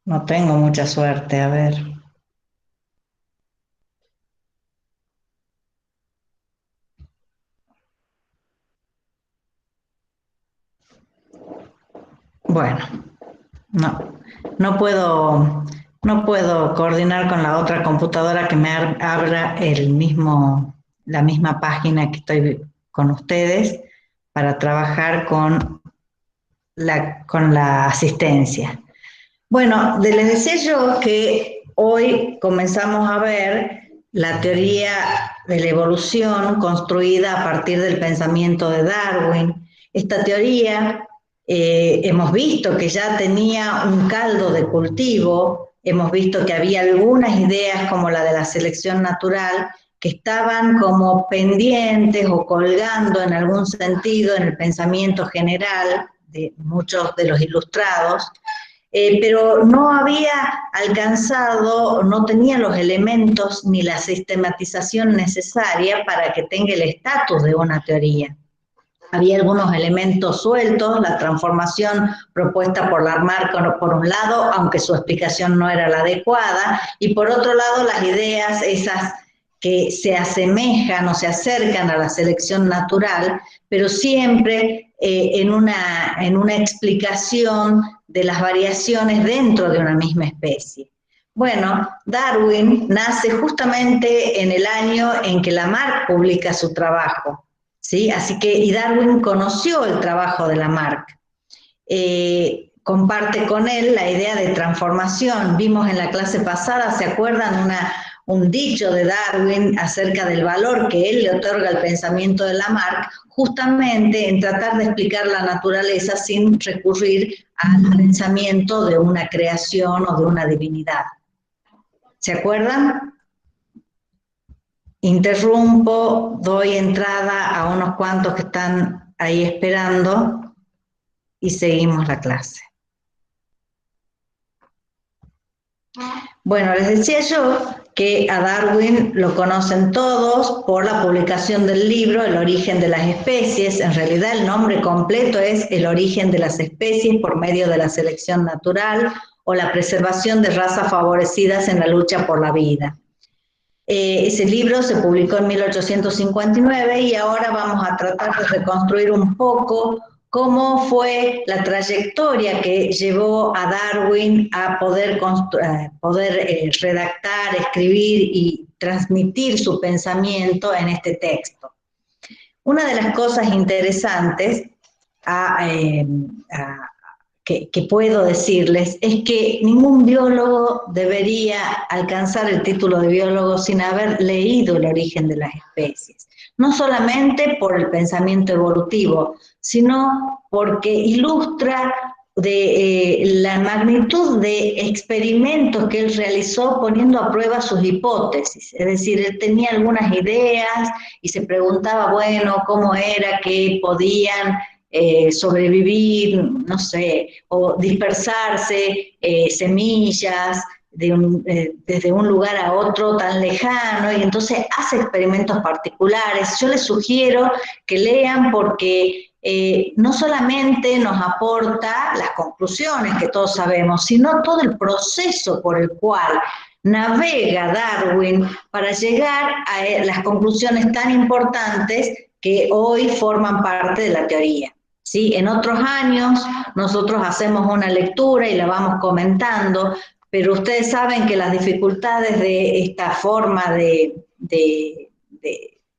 No tengo mucha suerte, a ver. Bueno, no, no puedo coordinar con la otra computadora que me abra la misma página que estoy con ustedes para trabajar con la asistencia. Bueno, les decía yo que hoy comenzamos a ver la teoría de la evolución construida a partir del pensamiento de Darwin. Esta teoría hemos visto que ya tenía un caldo de cultivo, hemos visto que había algunas ideas como la de la selección natural que estaban como pendientes o colgando en algún sentido en el pensamiento general de muchos de los ilustrados, pero no había alcanzado, no tenía los elementos ni la sistematización necesaria para que tenga el estatus de una teoría. Había algunos elementos sueltos, la transformación propuesta por Lamarck por un lado, aunque su explicación no era la adecuada, y por otro lado las ideas esas que se asemejan o se acercan a la selección natural, pero siempre en una explicación de las variaciones dentro de una misma especie. Bueno, Darwin nace justamente en el año en que Lamarck publica su trabajo, ¿sí? Así que, y Darwin conoció el trabajo de Lamarck. Comparte con él la idea de transformación. Vimos en la clase pasada, ¿se acuerdan? Un dicho de Darwin acerca del valor que él le otorga al pensamiento de Lamarck, justamente en tratar de explicar la naturaleza sin recurrir al pensamiento de una creación o de una divinidad. ¿Se acuerdan? Interrumpo, doy entrada a unos cuantos que están ahí esperando y seguimos la clase. Bueno, les decía yo que a Darwin lo conocen todos por la publicación del libro El origen de las especies. En realidad el nombre completo es El origen de las especies por medio de la selección natural o la preservación de razas favorecidas en la lucha por la vida. Ese libro se publicó en 1859 y ahora vamos a tratar de reconstruir un poco cómo fue la trayectoria que llevó a Darwin a poder redactar, escribir y transmitir su pensamiento en este texto. Una de las cosas interesantes que puedo decirles es que ningún biólogo debería alcanzar el título de biólogo sin haber leído el origen de las especies. No solamente por el pensamiento evolutivo, sino porque ilustra la magnitud de experimentos que él realizó poniendo a prueba sus hipótesis. Es decir, él tenía algunas ideas y se preguntaba, bueno, cómo era que podían sobrevivir, no sé, o dispersarse semillas desde un lugar a otro tan lejano, y entonces hace experimentos particulares. Yo les sugiero que lean porque no solamente nos aporta las conclusiones que todos sabemos, sino todo el proceso por el cual navega Darwin para llegar a las conclusiones tan importantes que hoy forman parte de la teoría. ¿Sí? En otros años nosotros hacemos una lectura y la vamos comentando, pero ustedes saben que las dificultades de esta forma de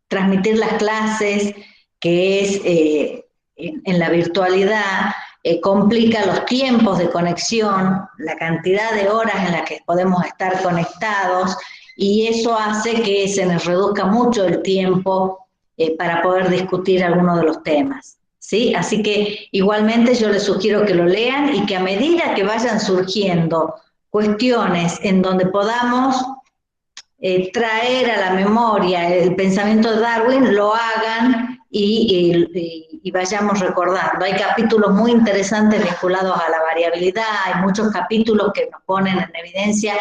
transmitir las clases, que es en la virtualidad, complica los tiempos de conexión, la cantidad de horas en las que podemos estar conectados, y eso hace que se nos reduzca mucho el tiempo para poder discutir algunos de los temas. ¿Sí? Así que igualmente yo les sugiero que lo lean y que a medida que vayan surgiendo cuestiones en donde podamos traer a la memoria el pensamiento de Darwin, lo hagan y vayamos recordando. Hay capítulos muy interesantes vinculados a la variabilidad, hay muchos capítulos que nos ponen en evidencia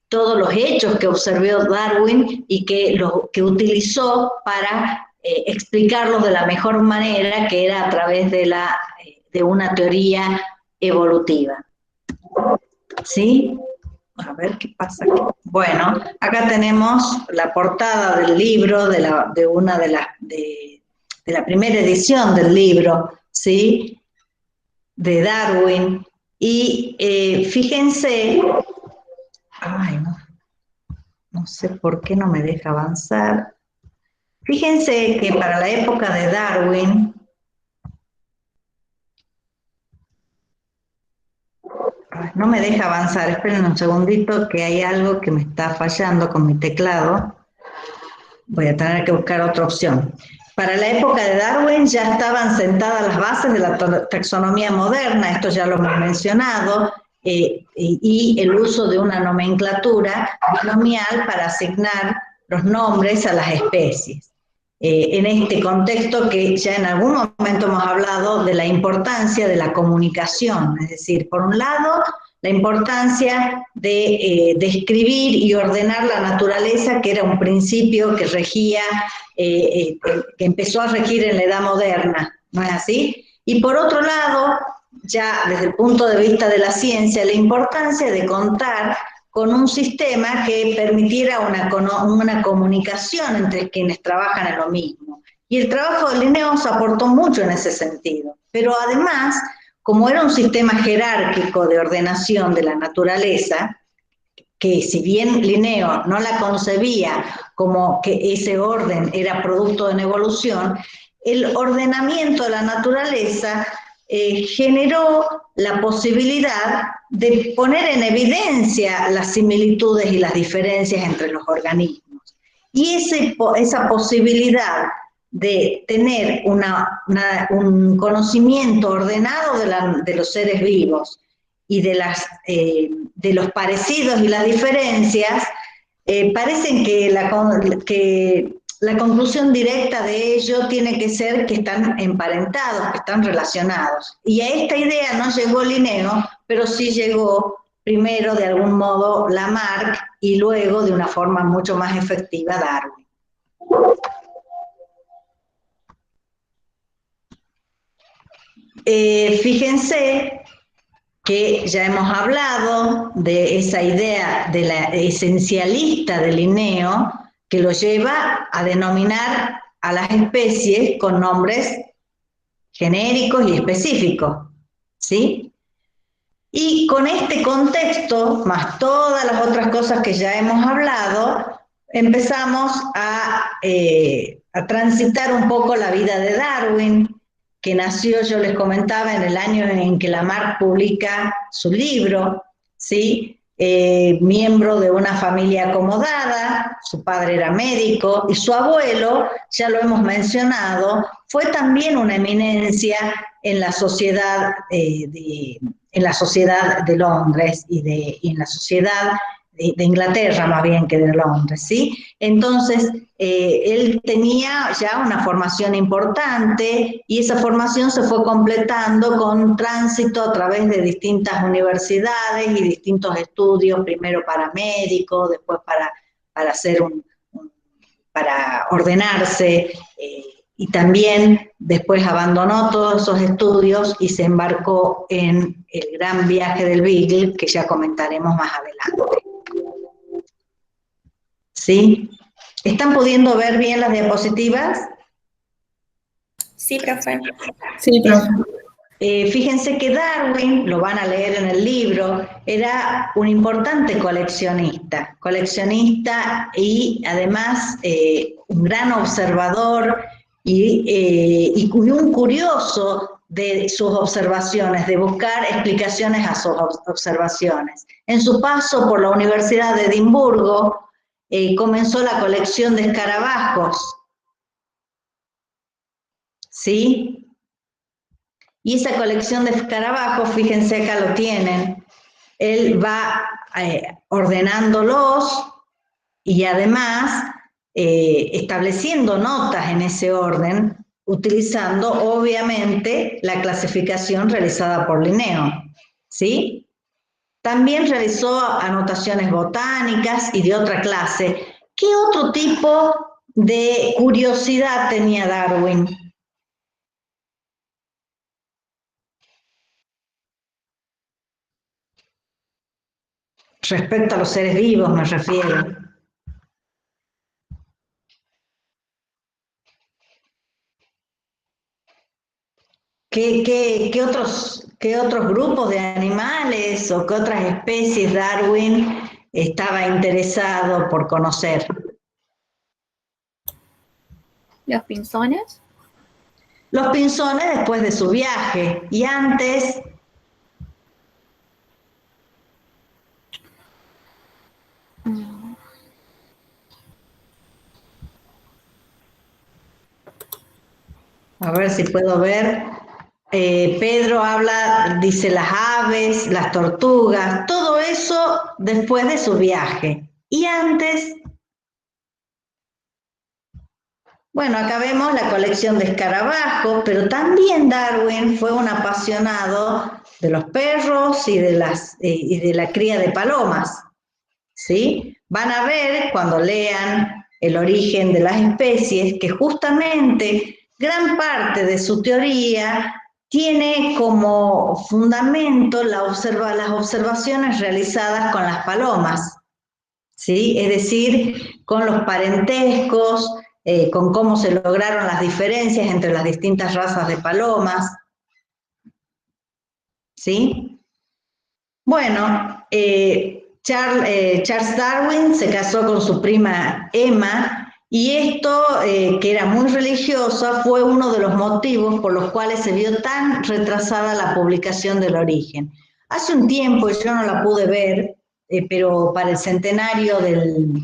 todos los hechos que observó Darwin y que utilizó para explicarlos de la mejor manera, que era a través de una teoría evolutiva. ¿Sí? A ver qué pasa aquí. Bueno, acá tenemos la portada del libro, de la primera edición del libro, ¿sí? De Darwin. Y fíjense, ay, no sé por qué no me deja avanzar. Fíjense que para la época de Darwin, no me deja avanzar, esperen un segundito que hay algo que me está fallando con mi teclado. Voy a tener que buscar otra opción. Para la época de Darwin ya estaban sentadas las bases de la taxonomía moderna, esto ya lo hemos mencionado, y el uso de una nomenclatura binomial para asignar los nombres a las especies. En este contexto que ya en algún momento hemos hablado de la importancia de la comunicación, es decir, por un lado, la importancia de describir y ordenar la naturaleza, que era un principio que regía, que empezó a regir en la Edad Moderna, ¿no es así? Y por otro lado, ya desde el punto de vista de la ciencia, la importancia de contar con un sistema que permitiera una comunicación entre quienes trabajan en lo mismo. Y el trabajo de Linnaeus aportó mucho en ese sentido. Pero además, como era un sistema jerárquico de ordenación de la naturaleza, que si bien Linneo no la concebía como que ese orden era producto de una evolución, el ordenamiento de la naturaleza generó la posibilidad de poner en evidencia las similitudes y las diferencias entre los organismos. Y esa posibilidad de tener un conocimiento ordenado de los seres vivos y de los parecidos y las diferencias, parecen que la conclusión directa de ello tiene que ser que están emparentados, que están relacionados. Y a esta idea no llegó Linneo, pero sí llegó primero de algún modo Lamarck y luego de una forma mucho más efectiva Darwin. Fíjense que ya hemos hablado de esa idea de la esencialista de Linneo, que lo lleva a denominar a las especies con nombres genéricos y específicos, ¿sí? Y con este contexto, más todas las otras cosas que ya hemos hablado, empezamos a transitar un poco la vida de Darwin, que nació, yo les comentaba, en el año en que Lamarck publica su libro, ¿sí? Miembro de una familia acomodada, su padre era médico y su abuelo, ya lo hemos mencionado, fue también una eminencia en la sociedad de Londres y en la sociedad de Inglaterra más bien que de Londres, ¿sí? Entonces, él tenía ya una formación importante y esa formación se fue completando con tránsito a través de distintas universidades y distintos estudios, primero para médico, después para hacer para ordenarse, y también después abandonó todos esos estudios y se embarcó en el gran viaje del Beagle, que ya comentaremos más adelante. ¿Sí? ¿Están pudiendo ver bien las diapositivas? Sí, profe. Sí, profe. Fíjense que Darwin, lo van a leer en el libro, era un importante coleccionista y además un gran observador y un curioso de sus observaciones, de buscar explicaciones a sus observaciones. En su paso por la Universidad de Edimburgo, comenzó la colección de escarabajos, ¿sí? Y esa colección de escarabajos, fíjense acá lo tienen, él va ordenándolos y además estableciendo notas en ese orden, utilizando obviamente la clasificación realizada por Linneo, ¿sí? También realizó anotaciones botánicas y de otra clase. ¿Qué otro tipo de curiosidad tenía Darwin? respecto a los seres vivos me refiero. ¿Qué otros grupos de animales o qué otras especies Darwin estaba interesado por conocer? Los pinzones. Los pinzones después de su viaje y antes. A ver si puedo ver. Pedro habla, dice las aves, las tortugas, todo eso después de su viaje. Y antes, bueno, acá vemos la colección de escarabajos, pero también Darwin fue un apasionado de los perros y de la cría de palomas, ¿sí? Van a ver cuando lean El origen de las especies que justamente gran parte de su teoría tiene como fundamento las observaciones realizadas con las palomas, ¿sí? Es decir, con los parentescos, con cómo se lograron las diferencias entre las distintas razas de palomas, ¿sí? Bueno, Charles Darwin se casó con su prima Emma y esto, que era muy religiosa, fue uno de los motivos por los cuales se vio tan retrasada la publicación del origen. Hace un tiempo, yo no la pude ver, pero para el centenario del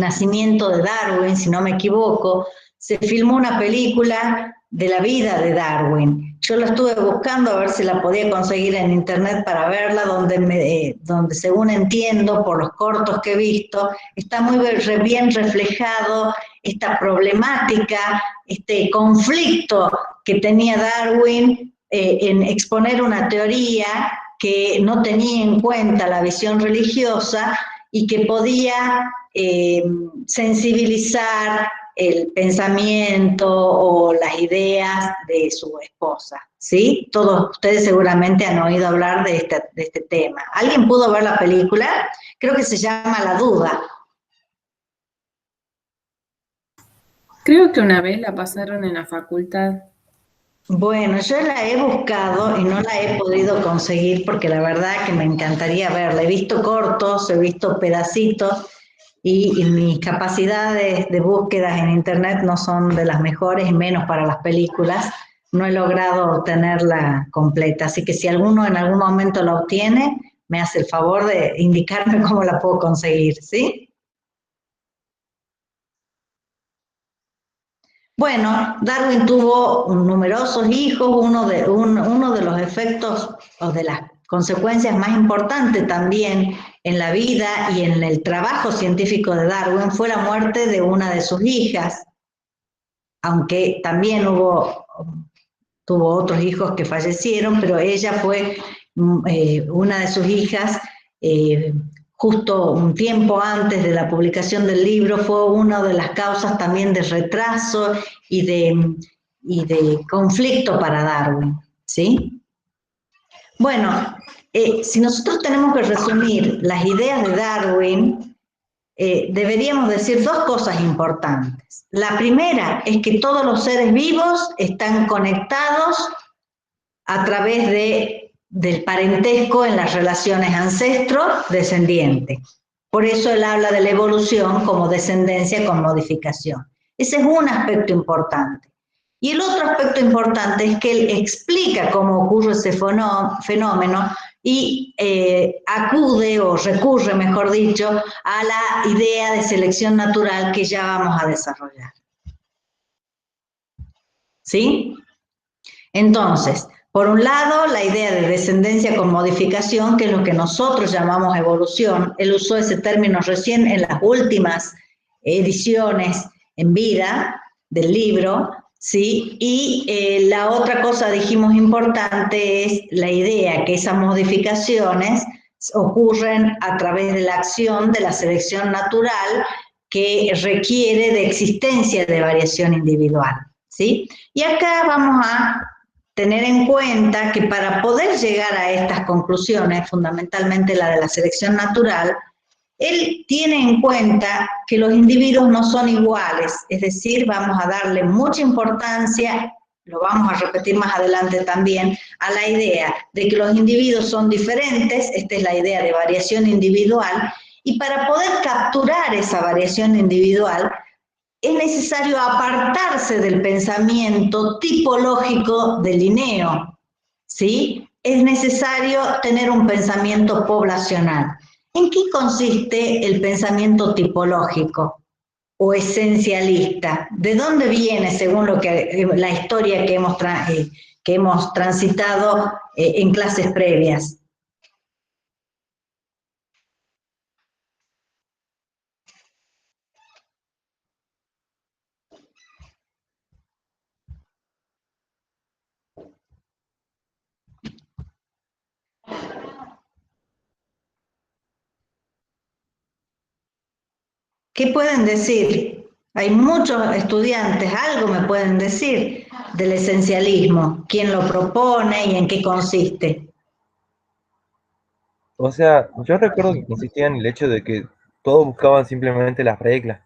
nacimiento de Darwin, si no me equivoco, se filmó una película de la vida de Darwin. Yo la estuve buscando a ver si la podía conseguir en internet para verla, donde según entiendo por los cortos que he visto, está muy bien reflejado esta problemática, este conflicto que tenía Darwin en exponer una teoría que no tenía en cuenta la visión religiosa y que podía sensibilizar el pensamiento o las ideas de su esposa, ¿sí? Todos ustedes seguramente han oído hablar de este tema. ¿Alguien pudo ver la película? Creo que se llama La Duda. Creo que una vez la pasaron en la facultad. Bueno, yo la he buscado y no la he podido conseguir porque la verdad que me encantaría verla. He visto cortos, he visto pedacitos y mis capacidades de búsquedas en internet no son de las mejores, y menos para las películas. No he logrado tenerla completa, así que si alguno en algún momento la obtiene, me hace el favor de indicarme cómo la puedo conseguir, ¿sí? Bueno, Darwin tuvo numerosos hijos, uno de los efectos o de las consecuencias más importantes también en la vida y en el trabajo científico de Darwin fue la muerte de una de sus hijas, aunque también tuvo otros hijos que fallecieron, pero ella fue una de sus hijas, justo un tiempo antes de la publicación del libro, fue una de las causas también de retraso y de conflicto para Darwin, ¿sí? Bueno, si nosotros tenemos que resumir las ideas de Darwin, deberíamos decir dos cosas importantes. La primera es que todos los seres vivos están conectados a través del parentesco en las relaciones ancestro-descendiente. Por eso él habla de la evolución como descendencia con modificación. Ese es un aspecto importante. Y el otro aspecto importante es que él explica cómo ocurre ese fenómeno y acude o recurre, mejor dicho, a la idea de selección natural que ya vamos a desarrollar. ¿Sí? Entonces, por un lado, la idea de descendencia con modificación, que es lo que nosotros llamamos evolución. Él usó ese término recién en las últimas ediciones en vida del libro, ¿sí? Y la otra cosa, dijimos, importante es la idea que esas modificaciones ocurren a través de la acción de la selección natural que requiere de existencia de variación individual, ¿sí? Y acá vamos a tener en cuenta que para poder llegar a estas conclusiones, fundamentalmente la de la selección natural, él tiene en cuenta que los individuos no son iguales, es decir, vamos a darle mucha importancia, lo vamos a repetir más adelante también, a la idea de que los individuos son diferentes, esta es la idea de variación individual, y para poder capturar esa variación individual, es necesario apartarse del pensamiento tipológico de Linneo, ¿sí? Es necesario tener un pensamiento poblacional. ¿En qué consiste el pensamiento tipológico o esencialista? ¿De dónde viene, según la historia que hemos transitado en clases previas? ¿Qué pueden decir? Hay muchos estudiantes, algo me pueden decir del esencialismo, quién lo propone y en qué consiste. O sea, yo recuerdo que consistía en el hecho de que todos buscaban simplemente las reglas,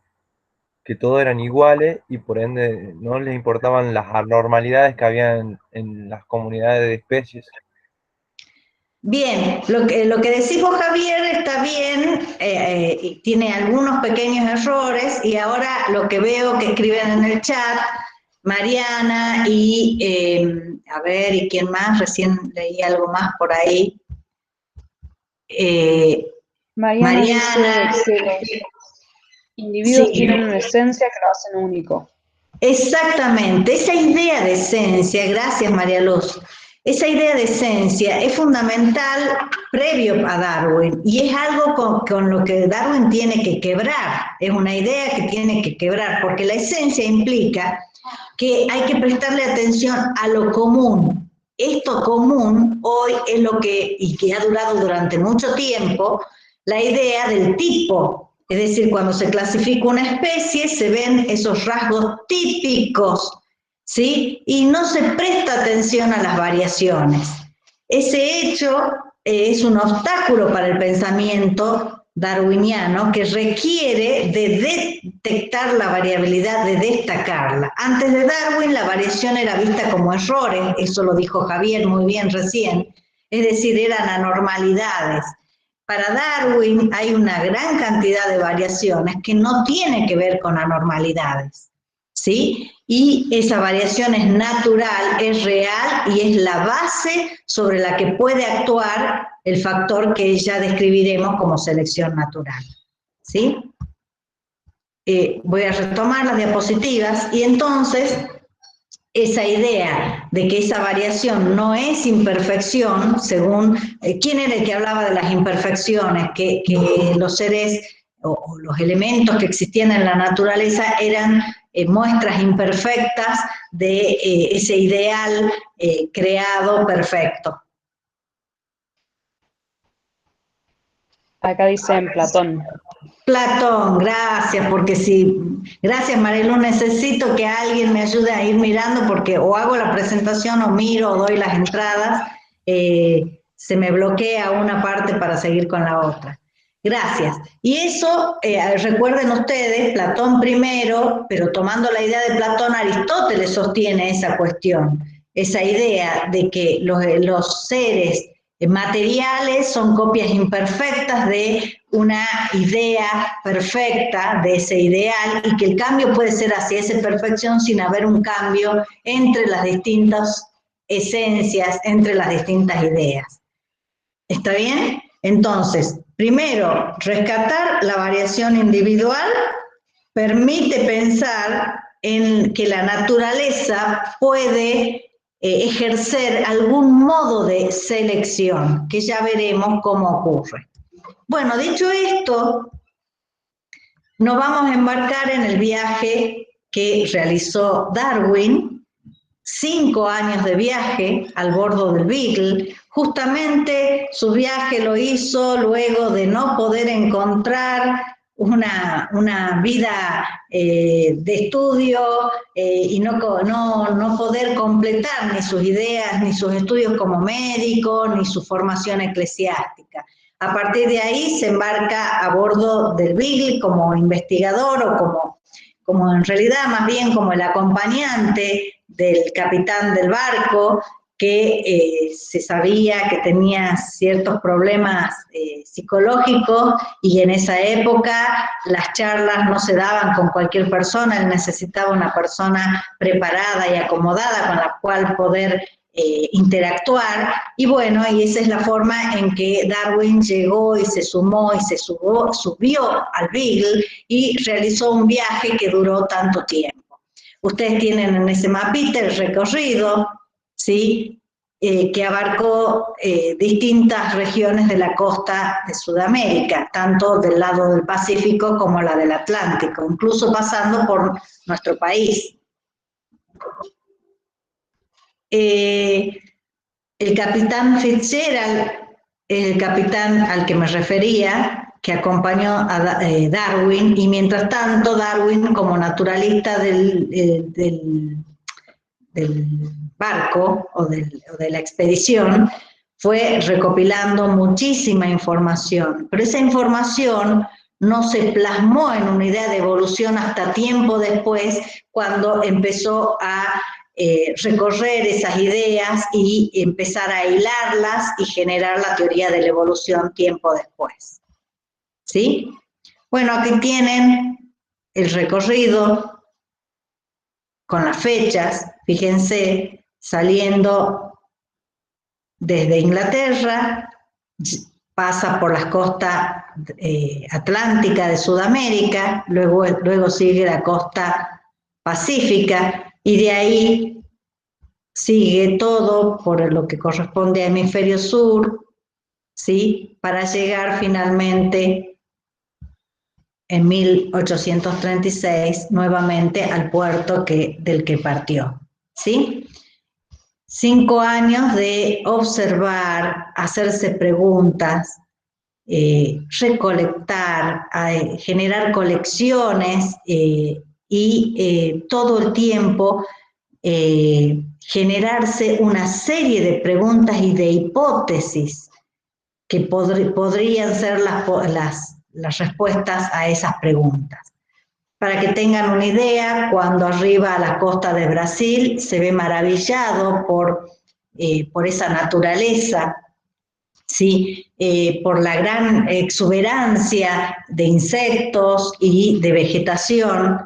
que todos eran iguales y por ende no les importaban las anormalidades que había en las comunidades de especies. Bien, lo que decís vos, Javier, está bien, tiene algunos pequeños errores, y ahora lo que veo que escriben en el chat, Mariana y, a ver, ¿y quién más? Recién leí algo más por ahí. Mariana dice que los individuos Sí. tienen una esencia que lo hacen único. Exactamente, esa idea de esencia, gracias María Luz, esa idea de esencia es fundamental previo a Darwin, y es algo con lo que Darwin tiene que quebrar, es una idea que tiene que quebrar, porque la esencia implica que hay que prestarle atención a lo común. Esto común hoy es lo que, y que ha durado durante mucho tiempo, la idea del tipo. Es decir, cuando se clasifica una especie, se ven esos rasgos típicos, ¿sí? Y no se presta atención a las variaciones. Ese hecho es un obstáculo para el pensamiento darwiniano, que requiere de detectar la variabilidad, de destacarla. Antes de Darwin, la variación era vista como errores, eso lo dijo Javier muy bien recién, es decir, eran anormalidades. Para Darwin hay una gran cantidad de variaciones que no tienen que ver con anormalidades, ¿sí? Y esa variación es natural, es real y es la base sobre la que puede actuar el factor que ya describiremos como selección natural, ¿sí? Voy a retomar las diapositivas y entonces esa idea de que esa variación no es imperfección, según, ¿quién era el que hablaba de las imperfecciones? Que los seres o los elementos que existían en la naturaleza eran muestras imperfectas de ese ideal creado perfecto. Acá dicen Platón. Platón, gracias, porque si, gracias Marilu, necesito que alguien me ayude a ir mirando, porque o hago la presentación o miro o doy las entradas, se me bloquea una parte para seguir con la otra. Gracias. Y eso, recuerden ustedes, Platón primero, pero tomando la idea de Platón, Aristóteles sostiene esa cuestión, esa idea de que los seres materiales son copias imperfectas de una idea perfecta de ese ideal, y que el cambio puede ser hacia esa perfección sin haber un cambio entre las distintas esencias, entre las distintas ideas. ¿Está bien? Entonces, primero, rescatar la variación individual permite pensar en que la naturaleza puede ejercer algún modo de selección, que ya veremos cómo ocurre. Bueno, dicho esto, nos vamos a embarcar en el viaje que realizó Darwin, 5 años de viaje al bordo del Beagle. Justamente su viaje lo hizo luego de no poder encontrar una vida de estudio y no poder completar ni sus ideas, ni sus estudios como médico, ni su formación eclesiástica. A partir de ahí se embarca a bordo del Beagle como investigador o como en realidad más bien como el acompañante del capitán del barco, que se sabía que tenía ciertos problemas psicológicos, y en esa época las charlas no se daban con cualquier persona, él necesitaba una persona preparada y acomodada con la cual poder interactuar, y bueno, y esa es la forma en que Darwin llegó y se sumó y se subió al Beagle y realizó un viaje que duró tanto tiempo. Ustedes tienen en ese mapita el recorrido, ¿sí? Que abarcó distintas regiones de la costa de Sudamérica, tanto del lado del Pacífico como la del Atlántico, incluso pasando por nuestro país. El capitán Fitzgerald, el capitán al que me refería, que acompañó a Darwin, y mientras tanto Darwin, como naturalista del barco o de la expedición, fue recopilando muchísima información, pero esa información no se plasmó en una idea de evolución hasta tiempo después, cuando empezó a recorrer esas ideas y empezar a hilarlas y generar la teoría de la evolución tiempo después. ¿Sí? Bueno, aquí tienen el recorrido con las fechas, fíjense, saliendo desde Inglaterra, pasa por las costas atlánticas de Sudamérica, luego sigue la costa pacífica, y de ahí sigue todo por lo que corresponde al hemisferio sur, ¿sí? Para llegar finalmente en 1836 nuevamente al puerto del que partió, ¿sí? 5 años de observar, hacerse preguntas, recolectar, generar colecciones y todo el tiempo generarse una serie de preguntas y de hipótesis que podrían ser las respuestas a esas preguntas. Para que tengan una idea, cuando arriba a la costa de Brasil se ve maravillado por esa naturaleza, ¿sí? Por la gran exuberancia de insectos y de vegetación,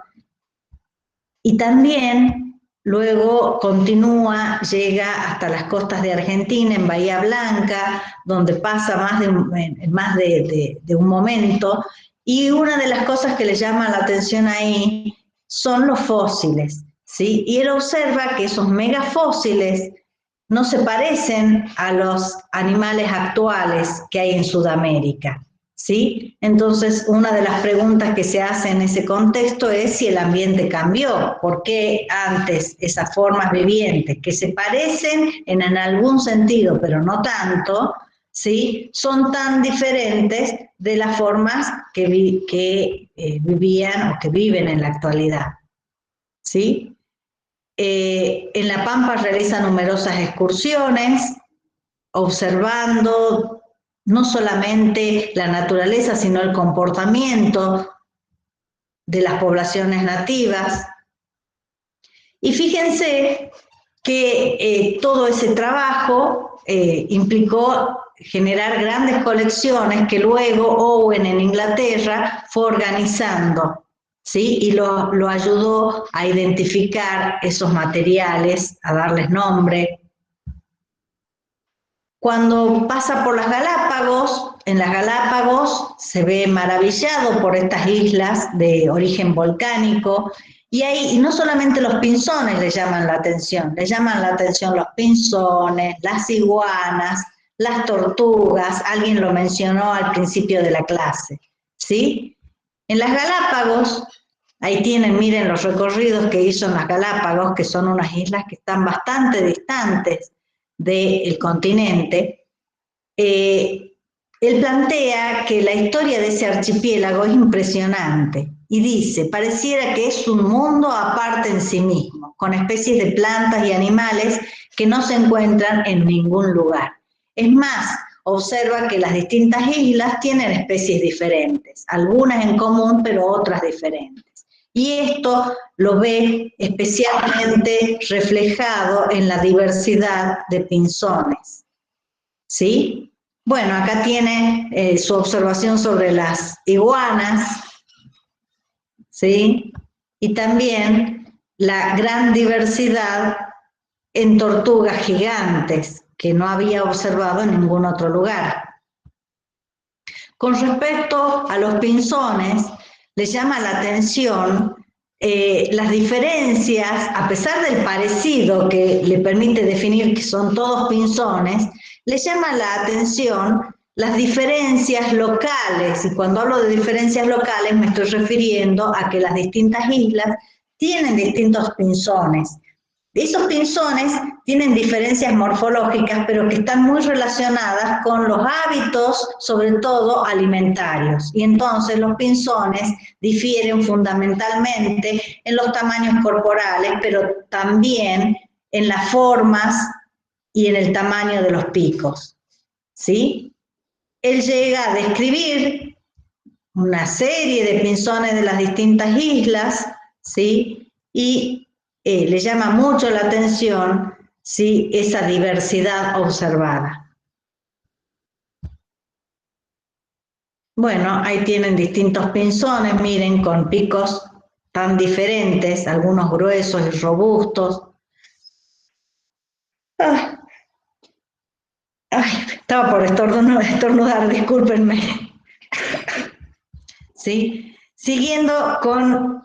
y también luego continúa, llega hasta las costas de Argentina, en Bahía Blanca, donde pasa más de un momento, y una de las cosas que le llama la atención ahí son los fósiles, ¿sí? Y él observa que esos megafósiles no se parecen a los animales actuales que hay en Sudamérica, ¿sí? Entonces, una de las preguntas que se hace en ese contexto es si el ambiente cambió, por qué antes esas formas vivientes que se parecen en algún sentido, pero no tanto, ¿sí? Son tan diferentes de las formas que vivían o que viven en la actualidad, ¿sí? En La Pampa realiza numerosas excursiones, observando no solamente la naturaleza, sino el comportamiento de las poblaciones nativas. Y fíjense que todo ese trabajo implicó generar grandes colecciones que luego Owen en Inglaterra fue organizando, ¿sí? Y lo ayudó a identificar esos materiales, a darles nombre. Cuando pasa por las Galápagos, en las Galápagos se ve maravillado por estas islas de origen volcánico, y no solamente los pinzones le llaman la atención los pinzones, las iguanas, las tortugas, alguien lo mencionó al principio de la clase, ¿sí? En las Galápagos, ahí tienen, miren los recorridos que hizo en las Galápagos, que son unas islas que están bastante distantes del continente. Él él plantea que la historia de ese archipiélago es impresionante y dice, pareciera que es un mundo aparte en sí mismo, con especies de plantas y animales que no se encuentran en ningún lugar. Es más, observa que las distintas islas tienen especies diferentes, algunas en común, pero otras diferentes. Y esto lo ve especialmente reflejado en la diversidad de pinzones. ¿Sí? Bueno, acá tiene su observación sobre las iguanas, ¿sí? Y también la gran diversidad en tortugas gigantes, que no había observado en ningún otro lugar. Con respecto a los pinzones, le llama la atención las diferencias, a pesar del parecido que le permite definir que son todos pinzones, le llama la atención las diferencias locales, y cuando hablo de diferencias locales me estoy refiriendo a que las distintas islas tienen distintos pinzones. Esos pinzones tienen diferencias morfológicas, pero que están muy relacionadas con los hábitos, sobre todo alimentarios. Y entonces los pinzones difieren fundamentalmente en los tamaños corporales, pero también en las formas y en el tamaño de los picos. ¿Sí? Él llega a describir una serie de pinzones de las distintas islas, ¿sí? Y le llama mucho la atención, ¿sí?, esa diversidad observada. Bueno, ahí tienen distintos pinzones, miren, con picos tan diferentes, algunos gruesos y robustos. Ay, estaba por estornudar, discúlpenme. ¿Sí? Siguiendo con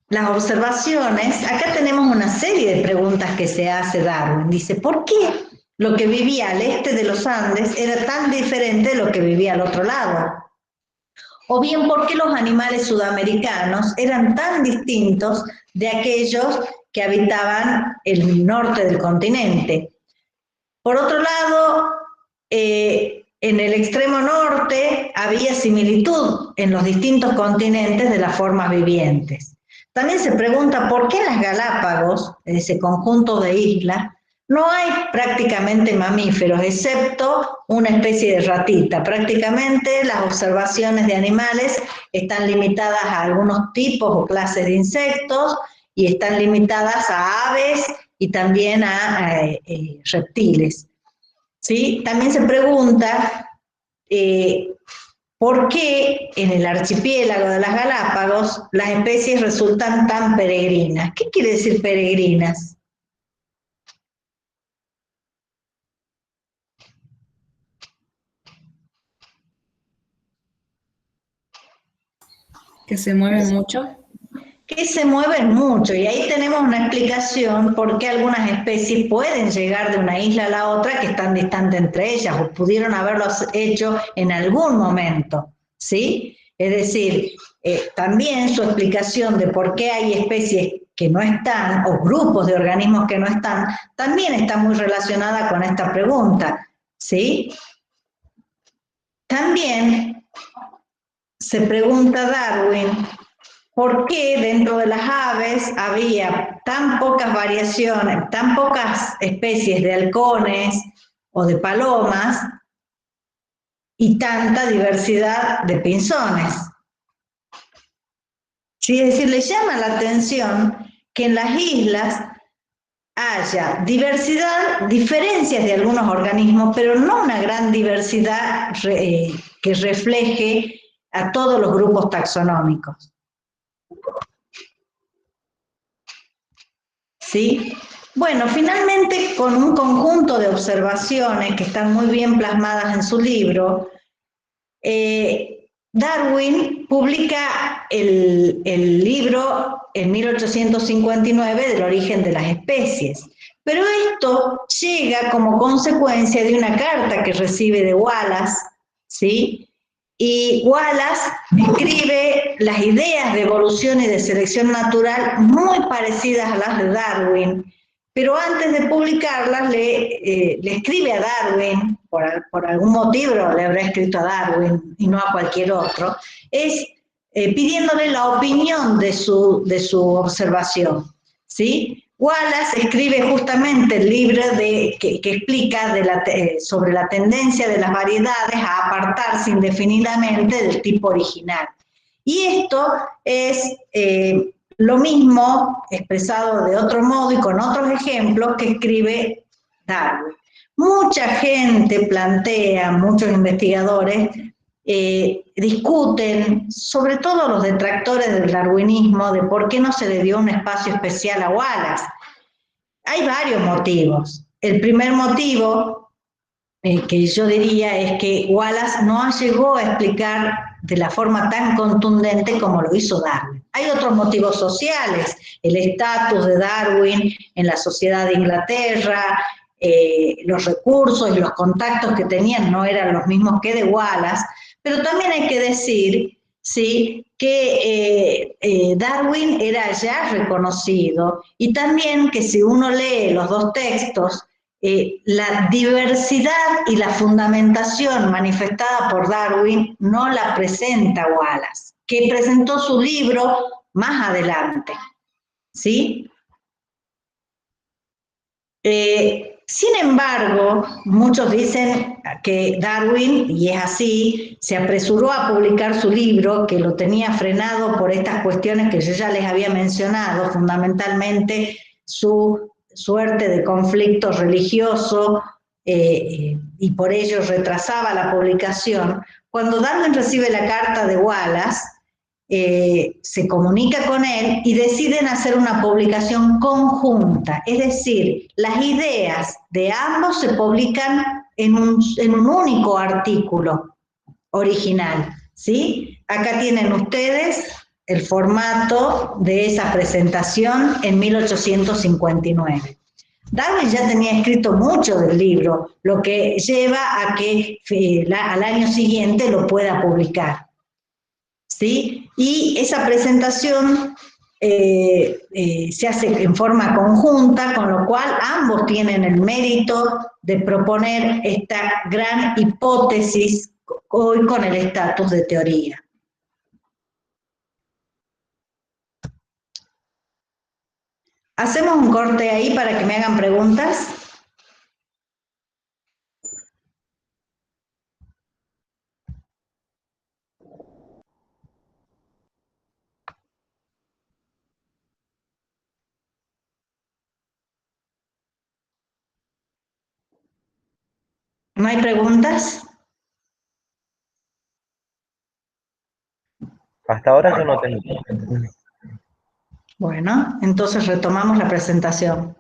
las observaciones, acá tenemos una serie de preguntas que se hace Darwin. Dice, ¿por qué lo que vivía al este de los Andes era tan diferente de lo que vivía al otro lado? O bien, ¿por qué los animales sudamericanos eran tan distintos de aquellos que habitaban el norte del continente? Por otro lado, en el extremo norte había similitud en los distintos continentes de las formas vivientes. También se pregunta por qué en las Galápagos, en ese conjunto de islas, no hay prácticamente mamíferos, excepto una especie de ratita. Prácticamente las observaciones de animales están limitadas a algunos tipos o clases de insectos y están limitadas a aves y también a reptiles. ¿Sí? También se pregunta ¿por qué en el archipiélago de las Galápagos las especies resultan tan peregrinas? ¿Qué quiere decir peregrinas? Que se mueven mucho. Que se mueven mucho, y ahí tenemos una explicación por qué algunas especies pueden llegar de una isla a la otra que están distantes entre ellas, o pudieron haberlo hecho en algún momento, ¿sí? Es decir, también su explicación de por qué hay especies que no están, o grupos de organismos que no están, también está muy relacionada con esta pregunta, ¿sí? También se pregunta Darwin, ¿por qué dentro de las aves había tan pocas variaciones, tan pocas especies de halcones o de palomas y tanta diversidad de pinzones? Sí, es decir, le llama la atención que en las islas haya diversidad, diferencias de algunos organismos, pero no una gran diversidad que refleje a todos los grupos taxonómicos. ¿Sí? Bueno, finalmente, con un conjunto de observaciones que están muy bien plasmadas en su libro, Darwin publica el libro en 1859 del origen de las especies. Pero esto llega como consecuencia de una carta que recibe de Wallace, ¿sí? Y Wallace describe las ideas de evolución y de selección natural muy parecidas a las de Darwin, pero antes de publicarlas le escribe a Darwin, por algún motivo le habrá escrito a Darwin y no a cualquier otro, pidiéndole la opinión de su observación, ¿sí? Wallace escribe justamente el libro que explica sobre la tendencia de las variedades a apartarse indefinidamente del tipo original. Y esto es lo mismo expresado de otro modo y con otros ejemplos que escribe Darwin. Mucha gente plantea, muchos investigadores discuten, sobre todo los detractores del darwinismo, de por qué no se le dio un espacio especial a Wallace. Hay varios motivos. El primer motivo que yo diría es que Wallace no llegó a explicar de la forma tan contundente como lo hizo Darwin. Hay otros motivos sociales, el estatus de Darwin en la sociedad de Inglaterra, los recursos y los contactos que tenían no eran los mismos que de Wallace, pero también hay que decir, ¿sí?, que Darwin era ya reconocido y también que si uno lee los dos textos, la diversidad y la fundamentación manifestada por Darwin no la presenta Wallace, que presentó su libro más adelante, ¿sí? Sin embargo, muchos dicen que Darwin, y es así, se apresuró a publicar su libro, que lo tenía frenado por estas cuestiones que yo ya les había mencionado, fundamentalmente su suerte de conflicto religioso, y por ello retrasaba la publicación. Cuando Darwin recibe la carta de Wallace, se comunica con él y deciden hacer una publicación conjunta, es decir, las ideas de ambos se publican en un único artículo original, ¿sí? Acá tienen ustedes el formato de esa presentación en 1859. Darwin ya tenía escrito mucho del libro, lo que lleva a que al año siguiente lo pueda publicar, ¿sí? Y esa presentación se hace en forma conjunta, con lo cual ambos tienen el mérito de proponer esta gran hipótesis hoy con el estatus de teoría. Hacemos un corte ahí para que me hagan preguntas. ¿No hay preguntas? Hasta ahora yo no tengo. Bueno, entonces retomamos la presentación.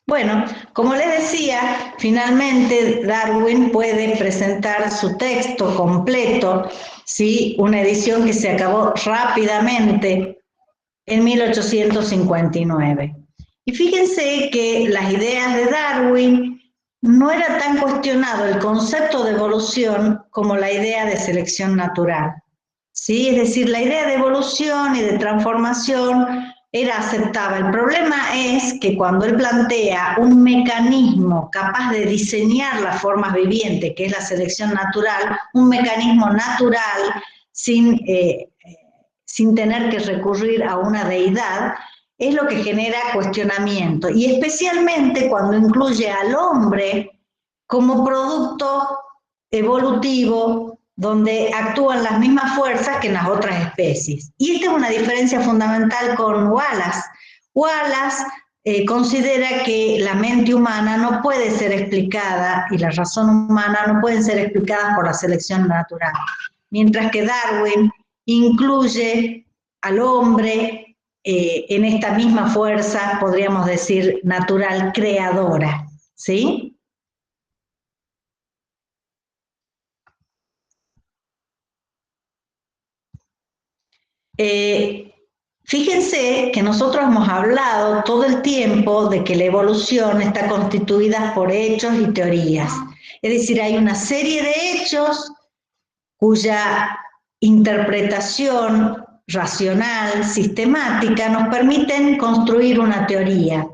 Bueno, como les decía, finalmente Darwin puede presentar su texto completo, ¿sí? Una edición que se acabó rápidamente en 1859. Y fíjense que las ideas de Darwin no era tan cuestionado el concepto de evolución como la idea de selección natural, ¿sí? Es decir, la idea de evolución y de transformación era aceptable. El problema es que cuando él plantea un mecanismo capaz de diseñar las formas vivientes, que es la selección natural, un mecanismo natural sin tener que recurrir a una deidad, es lo que genera cuestionamiento, y especialmente cuando incluye al hombre como producto evolutivo donde actúan las mismas fuerzas que en las otras especies. Y esta es una diferencia fundamental con Wallace. Wallace considera que la mente humana no puede ser explicada y la razón humana no pueden ser explicadas por la selección natural, mientras que Darwin incluye al hombre en esta misma fuerza, podríamos decir, natural creadora, ¿sí? Fíjense que nosotros hemos hablado todo el tiempo de que la evolución está constituida por hechos y teorías. Es decir, hay una serie de hechos cuya interpretación racional, sistemática, nos permiten construir una teoría.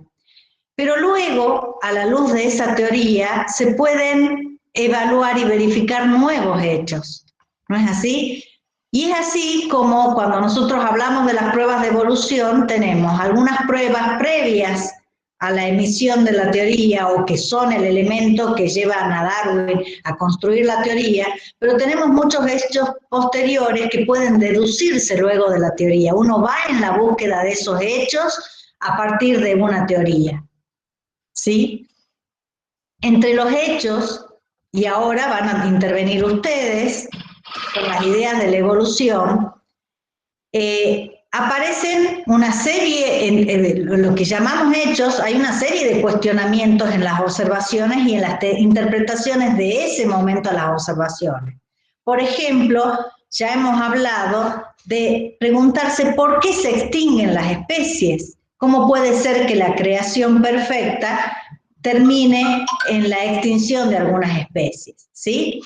Pero luego, a la luz de esa teoría, se pueden evaluar y verificar nuevos hechos. ¿No es así? Y es así como cuando nosotros hablamos de las pruebas de evolución, tenemos algunas pruebas previas a la emisión de la teoría o que son el elemento que llevan a Darwin a construir la teoría, pero tenemos muchos hechos posteriores que pueden deducirse luego de la teoría. Uno va en la búsqueda de esos hechos a partir de una teoría, ¿sí? Entre los hechos, y ahora van a intervenir ustedes con las ideas de la evolución, aparecen una serie, en lo que llamamos hechos, hay una serie de cuestionamientos en las observaciones y en las interpretaciones de ese momento a las observaciones. Por ejemplo, ya hemos hablado de preguntarse por qué se extinguen las especies. ¿Cómo puede ser que la creación perfecta termine en la extinción de algunas especies? ¿Sí?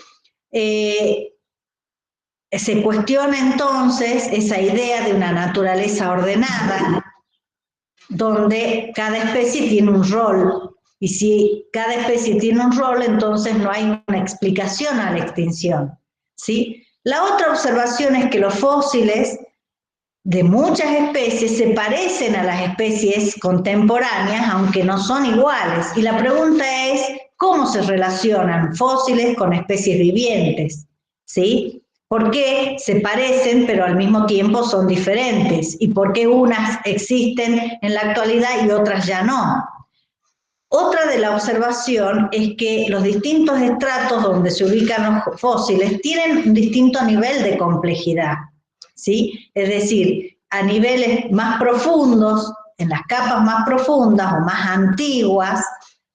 Se cuestiona entonces esa idea de una naturaleza ordenada, donde cada especie tiene un rol, y si cada especie tiene un rol, entonces no hay una explicación a la extinción, ¿sí? La otra observación es que los fósiles de muchas especies se parecen a las especies contemporáneas, aunque no son iguales, y la pregunta es, ¿cómo se relacionan fósiles con especies vivientes? ¿Sí? ¿Por qué se parecen pero al mismo tiempo son diferentes? ¿Y por qué unas existen en la actualidad y otras ya no? Otra de la observación es que los distintos estratos donde se ubican los fósiles tienen un distinto nivel de complejidad, ¿sí? Es decir, a niveles más profundos, en las capas más profundas o más antiguas,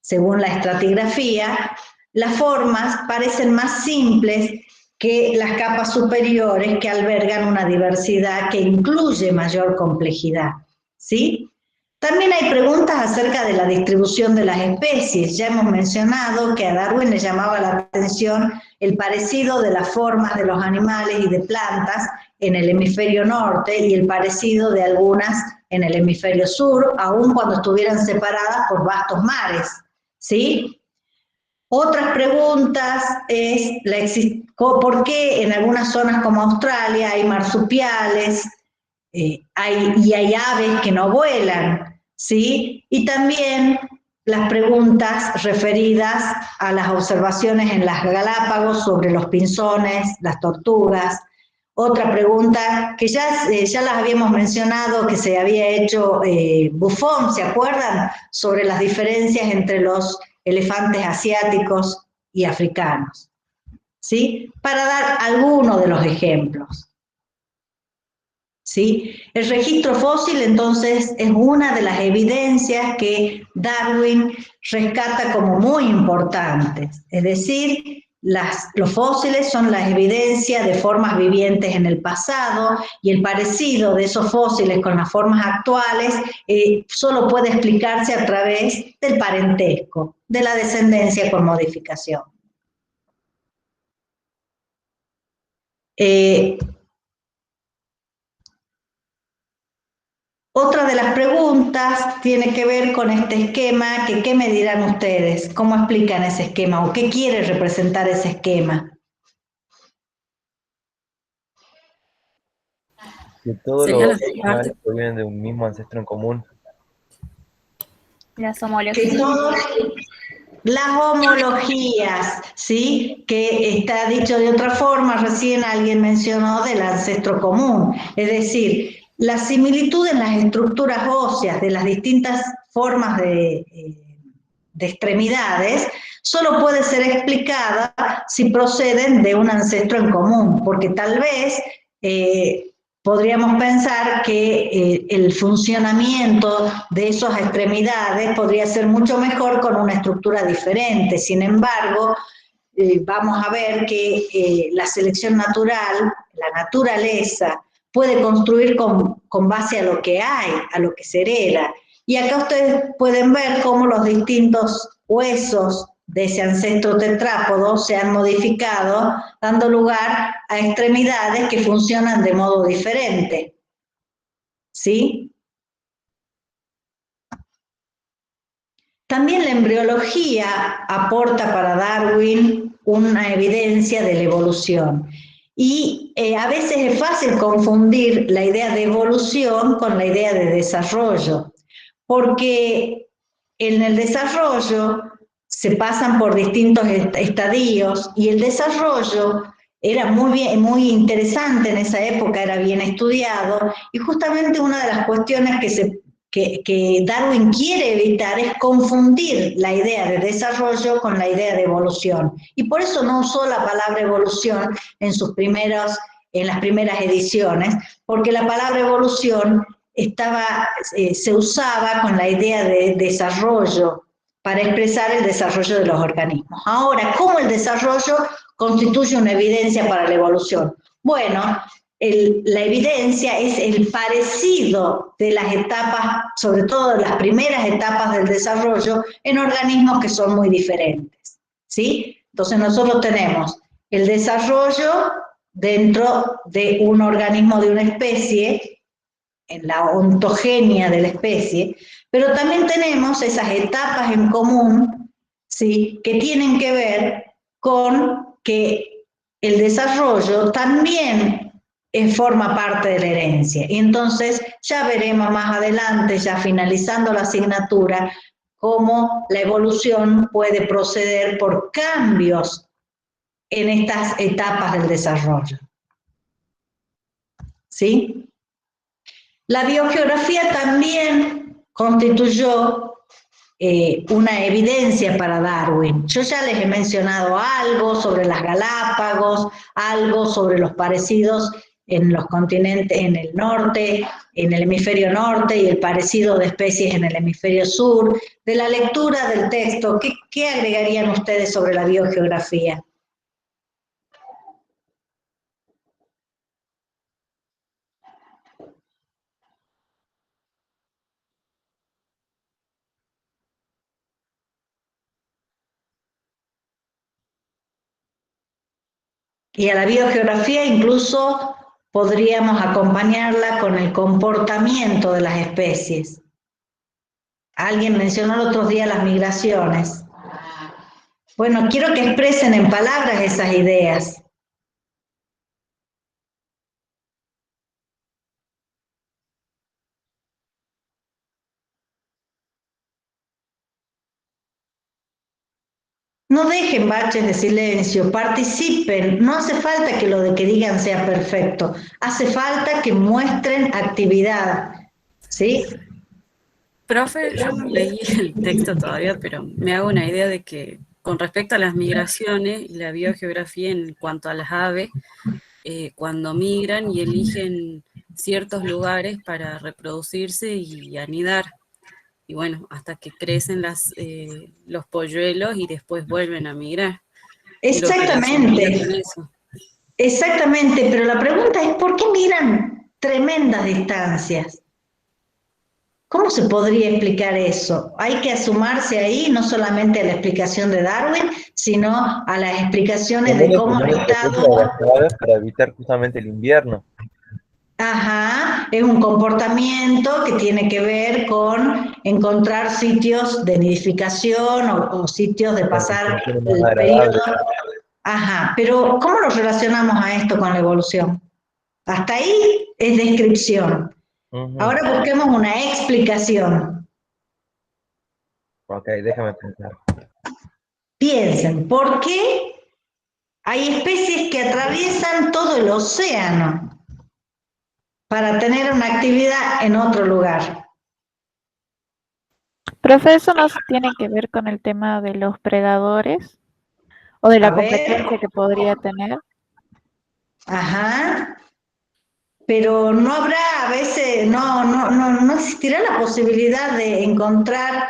según la estratigrafía, las formas parecen más simples que las capas superiores que albergan una diversidad que incluye mayor complejidad, ¿sí? También hay preguntas acerca de la distribución de las especies. Ya hemos mencionado que a Darwin le llamaba la atención el parecido de las formas de los animales y de plantas en el hemisferio norte y el parecido de algunas en el hemisferio sur, aun cuando estuvieran separadas por vastos mares, ¿sí? Otras preguntas es por qué en algunas zonas como Australia hay marsupiales y hay aves que no vuelan, ¿sí? Y también las preguntas referidas a las observaciones en las Galápagos sobre los pinzones, las tortugas. Otra pregunta que ya las habíamos mencionado, que se había hecho Buffon, ¿se acuerdan? Sobre las diferencias entre los elefantes asiáticos y africanos, ¿sí? Para dar algunos de los ejemplos, ¿sí? El registro fósil, entonces, es una de las evidencias que Darwin rescata como muy importantes, es decir, los fósiles son la evidencia de formas vivientes en el pasado y el parecido de esos fósiles con las formas actuales solo puede explicarse a través del parentesco, de la descendencia con modificación. Otra de las preguntas tiene que ver con este esquema, que ¿qué me dirán ustedes? ¿Cómo explican ese esquema o qué quiere representar ese esquema? Que todos Serían los las animales partes. provienen de un mismo ancestro en común. Las Que homologías. todos, las homologías, ¿sí? Que está dicho de otra forma, recién alguien mencionó del ancestro común, es decir, la similitud en las estructuras óseas de las distintas formas de extremidades solo puede ser explicada si proceden de un ancestro en común, porque tal vez podríamos pensar que el funcionamiento de esas extremidades podría ser mucho mejor con una estructura diferente. Sin embargo, vamos a ver que la selección natural, la naturaleza, puede construir con base a lo que hay, a lo que se hereda. Y acá ustedes pueden ver cómo los distintos huesos de ese ancestro tetrápodo se han modificado, dando lugar a extremidades que funcionan de modo diferente. ¿Sí? También la embriología aporta para Darwin una evidencia de la evolución. Y a veces es fácil confundir la idea de evolución con la idea de desarrollo, porque en el desarrollo se pasan por distintos estadios y el desarrollo era muy interesante en esa época, era bien estudiado, y justamente una de las cuestiones que Darwin quiere evitar es confundir la idea de desarrollo con la idea de evolución. Y por eso no usó la palabra evolución en las primeras ediciones, porque la palabra evolución se usaba con la idea de desarrollo para expresar el desarrollo de los organismos. Ahora, ¿cómo el desarrollo constituye una evidencia para la evolución? Bueno, la evidencia es el parecido de las etapas, sobre todo las primeras etapas del desarrollo, en organismos que son muy diferentes, ¿sí? Entonces nosotros tenemos el desarrollo dentro de un organismo de una especie, en la ontogenia de la especie, pero también tenemos esas etapas en común, ¿sí?, que tienen que ver con que el desarrollo también forma parte de la herencia. Y entonces ya veremos más adelante, ya finalizando la asignatura, cómo la evolución puede proceder por cambios en estas etapas del desarrollo. ¿Sí? La biogeografía también constituyó una evidencia para Darwin. Yo ya les he mencionado algo sobre las Galápagos, algo sobre los parecidos en los continentes, en el norte, en el hemisferio norte, y el parecido de especies en el hemisferio sur. De la lectura del texto, ¿qué agregarían ustedes sobre la biogeografía? Y a la biogeografía incluso podríamos acompañarla con el comportamiento de las especies. Alguien mencionó el otro día las migraciones. Bueno, quiero que expresen en palabras esas ideas. No dejen baches de silencio, participen. No hace falta que lo que digan sea perfecto. Hace falta que muestren actividad. ¿Sí? Profe, yo no leí el texto todavía, pero me hago una idea de que con respecto a las migraciones y la biogeografía en cuanto a las aves, cuando migran y eligen ciertos lugares para reproducirse y anidar, y bueno, hasta que crecen los polluelos y después vuelven a migrar. Exactamente. Exactamente, pero la pregunta es, ¿por qué migran tremendas distancias? ¿Cómo se podría explicar eso? Hay que asumarse ahí no solamente a la explicación de Darwin, sino a las explicaciones de cómo han estado... Para evitar justamente el invierno. Ajá, es un comportamiento que tiene que ver con encontrar sitios de nidificación o sitios de pasar el periodo. Ajá, pero ¿cómo lo relacionamos a esto con la evolución? Hasta ahí es descripción. Ahora busquemos una explicación. Ok, déjame pensar. Piensen, ¿por qué hay especies que atraviesan todo el océano para tener una actividad en otro lugar? Profe, ¿eso no tiene que ver con el tema de los predadores o de la competencia que podría tener? Ajá. Pero no habrá a veces, no existirá la posibilidad de encontrar,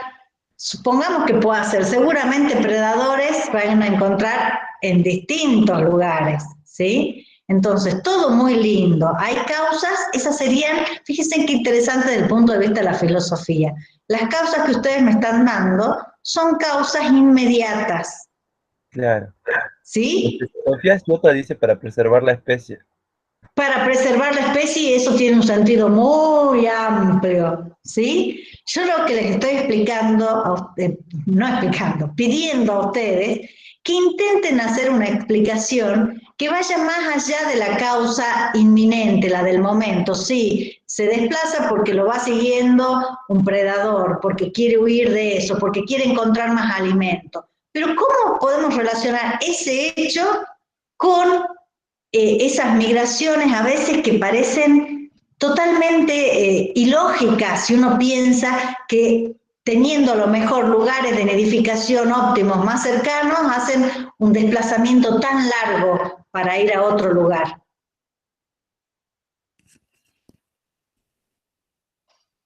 supongamos que pueda ser, seguramente predadores van a encontrar en distintos lugares, ¿sí? Entonces, todo muy lindo. Hay causas, esas serían, fíjense qué interesante desde el punto de vista de la filosofía. Las causas que ustedes me están dando son causas inmediatas. Claro. ¿Sí? Sofía Slota dice para preservar la especie. Para preservar la especie, eso tiene un sentido muy amplio, ¿sí? Yo lo que les estoy explicando, pidiendo a ustedes que intenten hacer una explicación que vaya más allá de la causa inminente, la del momento. Sí, se desplaza porque lo va siguiendo un predador, porque quiere huir de eso, porque quiere encontrar más alimento. Pero ¿cómo podemos relacionar ese hecho con esas migraciones a veces que parecen totalmente ilógicas si uno piensa que teniendo a lo mejor lugares de nidificación óptimos más cercanos, hacen un desplazamiento tan largo para ir a otro lugar?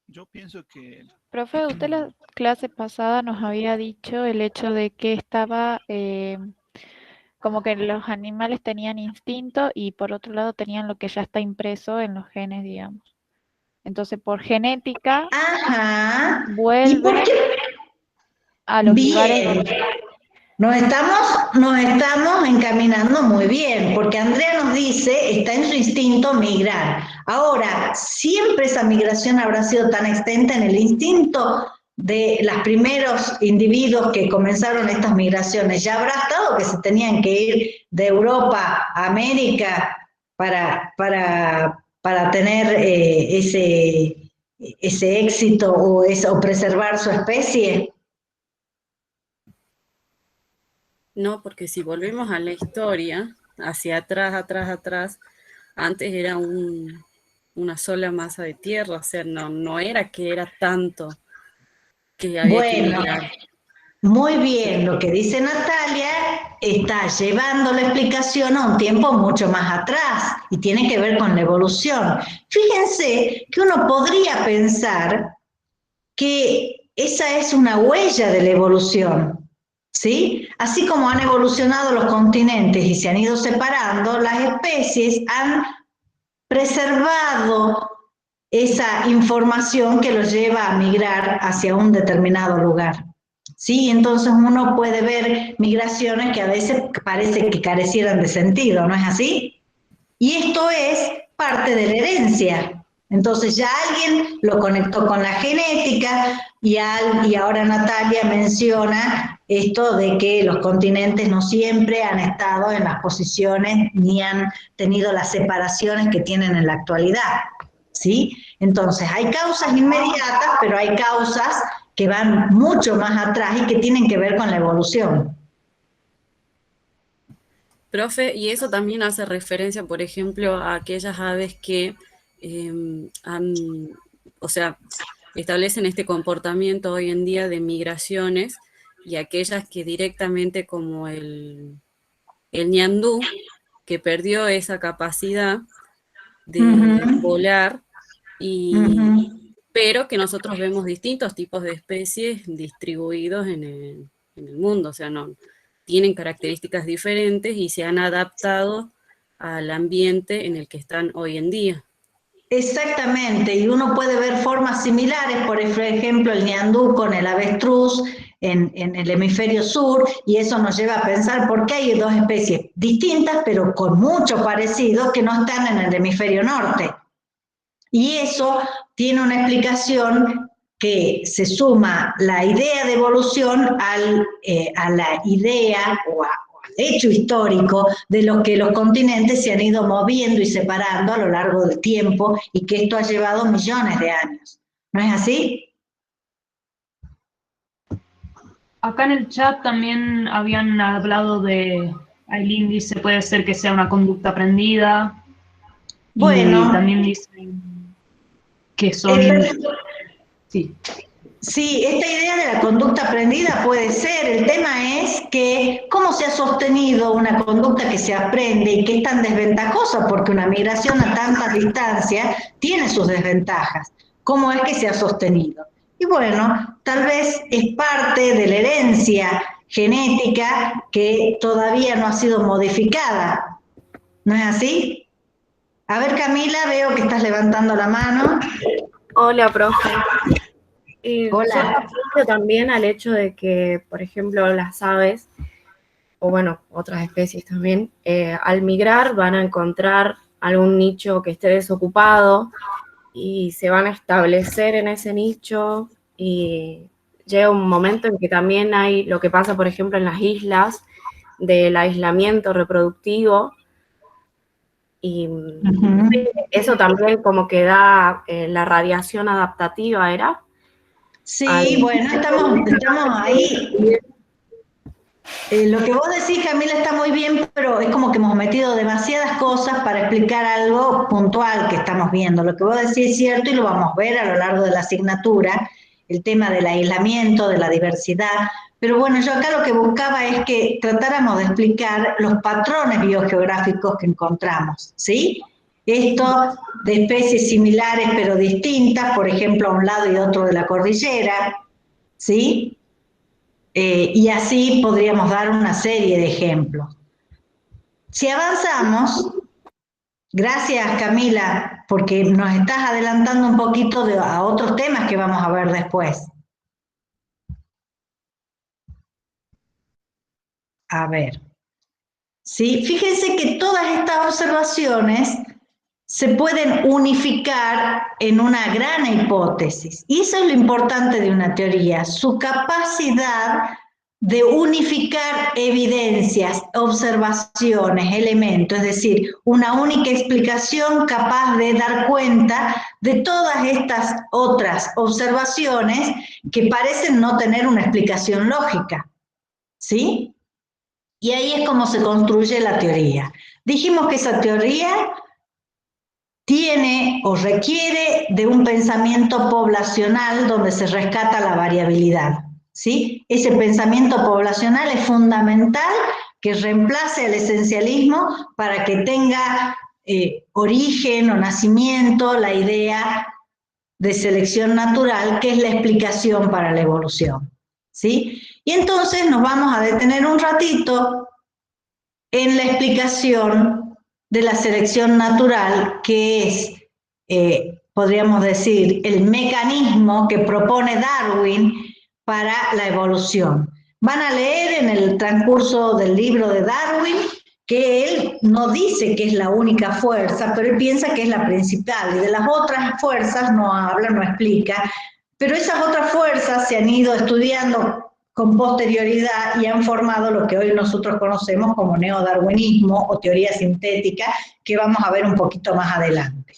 Yo pienso que... Profe, usted la clase pasada nos había dicho el hecho de que estaba como que los animales tenían instinto y por otro lado tenían lo que ya está impreso en los genes, digamos. Entonces, por genética, Ajá. ¿Y por vuelve qué? a los lugares Bien. donde... Nos estamos encaminando muy bien, porque Andrea nos dice, está en su instinto migrar. Ahora, ¿siempre esa migración habrá sido tan extensa en el instinto de los primeros individuos que comenzaron estas migraciones? ¿Ya habrá estado que se tenían que ir de Europa a América para tener ese éxito o preservar su especie? No, porque si volvemos a la historia, hacia atrás, atrás, antes era una sola masa de tierra, o sea, no era que era tanto que había que Bueno, migrar. muy bien, lo que dice Natalia está llevando la explicación a un tiempo mucho más atrás y tiene que ver con la evolución. Fíjense que uno podría pensar que esa es una huella de la evolución, ¿sí? Así como han evolucionado los continentes y se han ido separando, las especies han preservado esa información que los lleva a migrar hacia un determinado lugar. Sí, entonces uno puede ver migraciones que a veces parece que carecieran de sentido, ¿no es así? Y esto es parte de la herencia. Entonces ya alguien lo conectó con la genética y ahora Natalia menciona esto de que los continentes no siempre han estado en las posiciones ni han tenido las separaciones que tienen en la actualidad, ¿sí? Entonces hay causas inmediatas, pero hay causas que van mucho más atrás y que tienen que ver con la evolución. Profe, y eso también hace referencia, por ejemplo, a aquellas aves que establecen este comportamiento hoy en día de migraciones y aquellas que directamente como el ñandú, que perdió esa capacidad de volar, pero que nosotros vemos distintos tipos de especies distribuidos en el mundo, o sea, tienen características diferentes y se han adaptado al ambiente en el que están hoy en día. Exactamente, y uno puede ver formas similares, por ejemplo, el ñandú con el avestruz en el hemisferio sur, y eso nos lleva a pensar por qué hay dos especies distintas, pero con mucho parecido, que no están en el hemisferio norte. Y eso tiene una explicación que se suma la idea de evolución a la idea o al hecho histórico de lo que los continentes se han ido moviendo y separando a lo largo del tiempo y que esto ha llevado millones de años. ¿No es así? Acá en el chat también habían hablado de, Aileen dice, puede ser que sea una conducta aprendida. Bueno. Y también dicen que son... Sí. Sí, esta idea de la conducta aprendida puede ser. El tema es que cómo se ha sostenido una conducta que se aprende y que es tan desventajosa, porque una migración a tantas distancias tiene sus desventajas. ¿Cómo es que se ha sostenido? Y bueno, tal vez es parte de la herencia genética que todavía no ha sido modificada. ¿No es así? A ver, Camila, veo que estás levantando la mano. Hola, profe. Hola. Yo apunto también al hecho de que, por ejemplo, las aves, o bueno, otras especies también, al migrar van a encontrar algún nicho que esté desocupado y se van a establecer en ese nicho y llega un momento en que también hay lo que pasa, por ejemplo, en las islas, del aislamiento reproductivo, y eso también como que da la radiación adaptativa, ¿era? Sí, bueno, estamos ahí. Lo que vos decís, Camila, está muy bien, pero es como que hemos metido demasiadas cosas para explicar algo puntual que estamos viendo. Lo que vos decís es cierto y lo vamos a ver a lo largo de la asignatura, el tema del aislamiento, de la diversidad. Pero bueno, yo acá lo que buscaba es que tratáramos de explicar los patrones biogeográficos que encontramos, ¿sí? Esto de especies similares pero distintas, por ejemplo, a un lado y otro de la cordillera, ¿sí? Y así podríamos dar una serie de ejemplos. Si avanzamos, gracias Camila, porque nos estás adelantando un poquito a otros temas que vamos a ver después. A ver. ¿Sí? Fíjense que todas estas observaciones se pueden unificar en una gran hipótesis. Y eso es lo importante de una teoría, su capacidad de unificar evidencias, observaciones, elementos, es decir, una única explicación capaz de dar cuenta de todas estas otras observaciones que parecen no tener una explicación lógica, ¿sí? Y ahí es como se construye la teoría. Dijimos que esa teoría tiene o requiere de un pensamiento poblacional donde se rescata la variabilidad, ¿sí? Ese pensamiento poblacional es fundamental que reemplace al esencialismo para que tenga origen o nacimiento la idea de selección natural, que es la explicación para la evolución, ¿sí? Y entonces nos vamos a detener un ratito en la explicación de la selección natural, que es, podríamos decir, el mecanismo que propone Darwin para la evolución. Van a leer en el transcurso del libro de Darwin que él no dice que es la única fuerza, pero él piensa que es la principal, y de las otras fuerzas no habla, no explica, pero esas otras fuerzas se han ido estudiando con posterioridad y han formado lo que hoy nosotros conocemos como neodarwinismo o teoría sintética, que vamos a ver un poquito más adelante,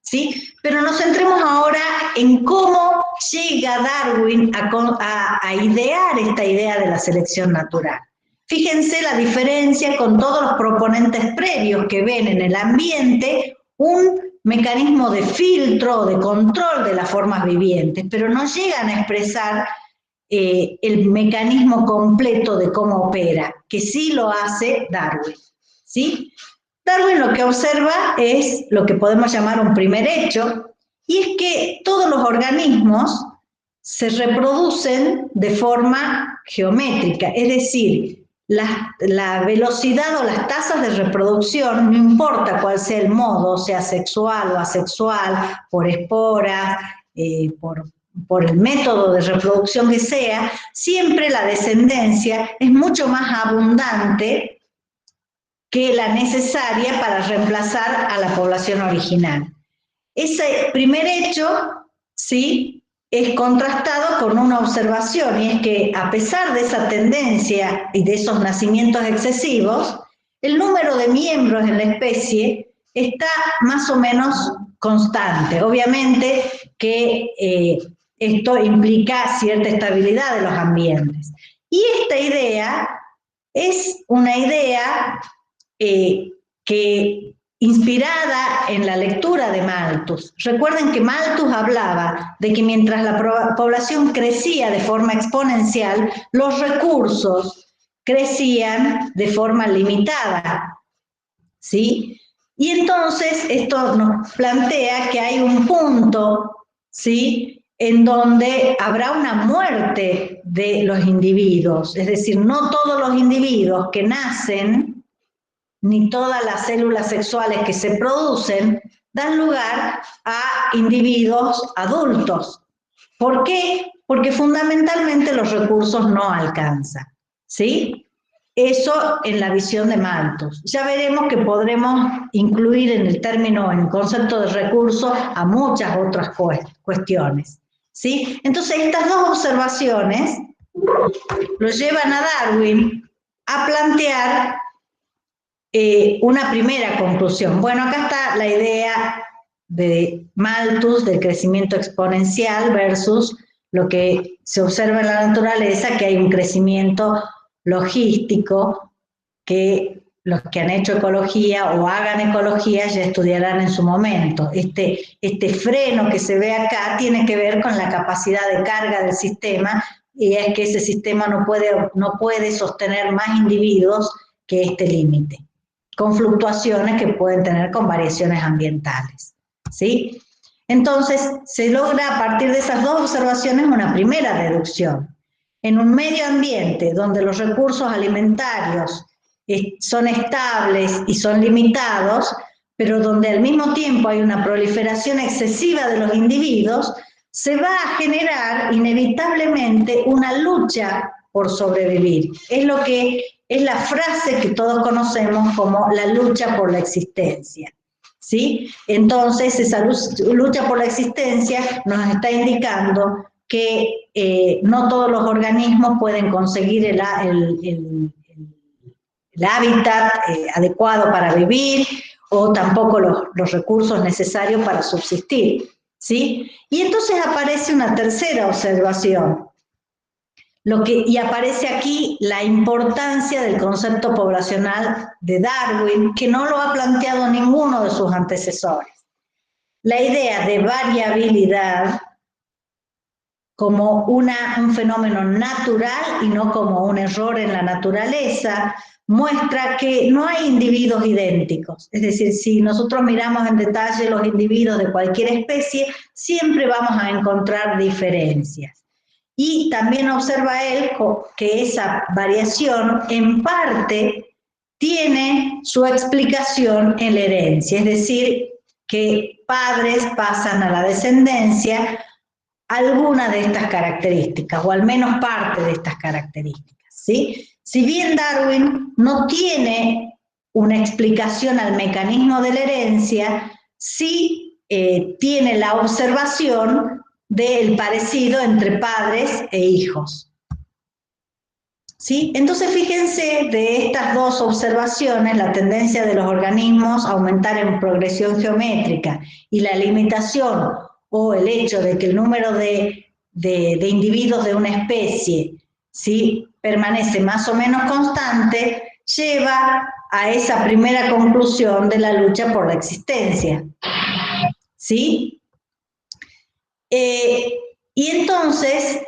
¿sí? Pero nos centremos ahora en cómo llega Darwin a idear esta idea de la selección natural. Fíjense la diferencia con todos los proponentes previos que ven en el ambiente un mecanismo de filtro o de control de las formas vivientes, pero no llegan a expresar el mecanismo completo de cómo opera, que sí lo hace Darwin, ¿sí? Darwin lo que observa es lo que podemos llamar un primer hecho, y es que todos los organismos se reproducen de forma geométrica, es decir, la velocidad o las tasas de reproducción, no importa cuál sea el modo, sea sexual o asexual, por esporas, por el método de reproducción que sea, siempre la descendencia es mucho más abundante que la necesaria para reemplazar a la población original. Ese primer hecho, ¿sí?, es contrastado con una observación, y es que a pesar de esa tendencia y de esos nacimientos excesivos, el número de miembros en la especie está más o menos constante. Obviamente que esto implica cierta estabilidad de los ambientes. Y esta idea es una idea que inspirada en la lectura de Malthus. Recuerden que Malthus hablaba de que mientras la población crecía de forma exponencial, los recursos crecían de forma limitada, ¿sí? Y entonces esto nos plantea que hay un punto, ¿sí?, en donde habrá una muerte de los individuos, es decir, no todos los individuos que nacen ni todas las células sexuales que se producen dan lugar a individuos adultos, ¿Por qué? Porque fundamentalmente los recursos no alcanzan, ¿sí? Eso en la visión de Malthus. Ya veremos que podremos incluir en el término, en el concepto de recursos, a muchas otras cuestiones, ¿sí? Entonces, estas dos observaciones lo llevan a Darwin a plantear una primera conclusión. Bueno, acá está la idea de Malthus del crecimiento exponencial versus lo que se observa en la naturaleza, que hay un crecimiento logístico que los que han hecho ecología o hagan ecología ya estudiarán en su momento. Este freno que se ve acá tiene que ver con la capacidad de carga del sistema, y es que ese sistema no puede sostener más individuos que este límite, con fluctuaciones que pueden tener con variaciones ambientales, ¿sí? Entonces, se logra a partir de esas dos observaciones una primera deducción. En un medio ambiente donde los recursos alimentarios son estables y son limitados, pero donde al mismo tiempo hay una proliferación excesiva de los individuos, se va a generar inevitablemente una lucha por sobrevivir. Es la frase que todos conocemos como la lucha por la existencia, ¿sí? Entonces, esa lucha por la existencia nos está indicando que no todos los organismos pueden conseguir el hábitat adecuado para vivir, o tampoco los recursos necesarios para subsistir, ¿sí? Y entonces aparece una tercera observación, y aparece aquí la importancia del concepto poblacional de Darwin, que no lo ha planteado ninguno de sus antecesores. La idea de variabilidad como un fenómeno natural y no como un error en la naturaleza, muestra que no hay individuos idénticos. Es decir, si nosotros miramos en detalle los individuos de cualquier especie, siempre vamos a encontrar diferencias. Y también observa él que esa variación en parte tiene su explicación en la herencia, es decir, que padres pasan a la descendencia alguna de estas características, o al menos parte de estas características, ¿sí? Si bien Darwin no tiene una explicación al mecanismo de la herencia, sí tiene la observación del parecido entre padres e hijos, ¿sí? Entonces, fíjense, de estas dos observaciones, la tendencia de los organismos a aumentar en progresión geométrica y la limitación o el hecho de que el número de individuos de una especie, ¿sí?, permanece más o menos constante, lleva a esa primera conclusión de la lucha por la existencia, ¿sí? Y entonces,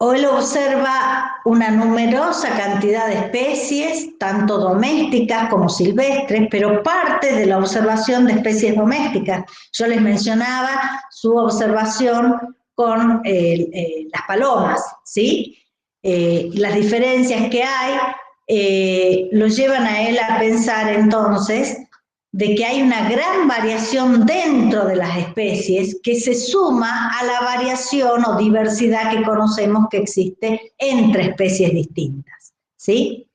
él observa una numerosa cantidad de especies, tanto domésticas como silvestres, pero parte de la observación de especies domésticas. Yo les mencionaba su observación con las palomas, ¿sí? Las diferencias que hay lo llevan a él a pensar entonces de que hay una gran variación dentro de las especies que se suma a la variación o diversidad que conocemos que existe entre especies distintas, ¿sí?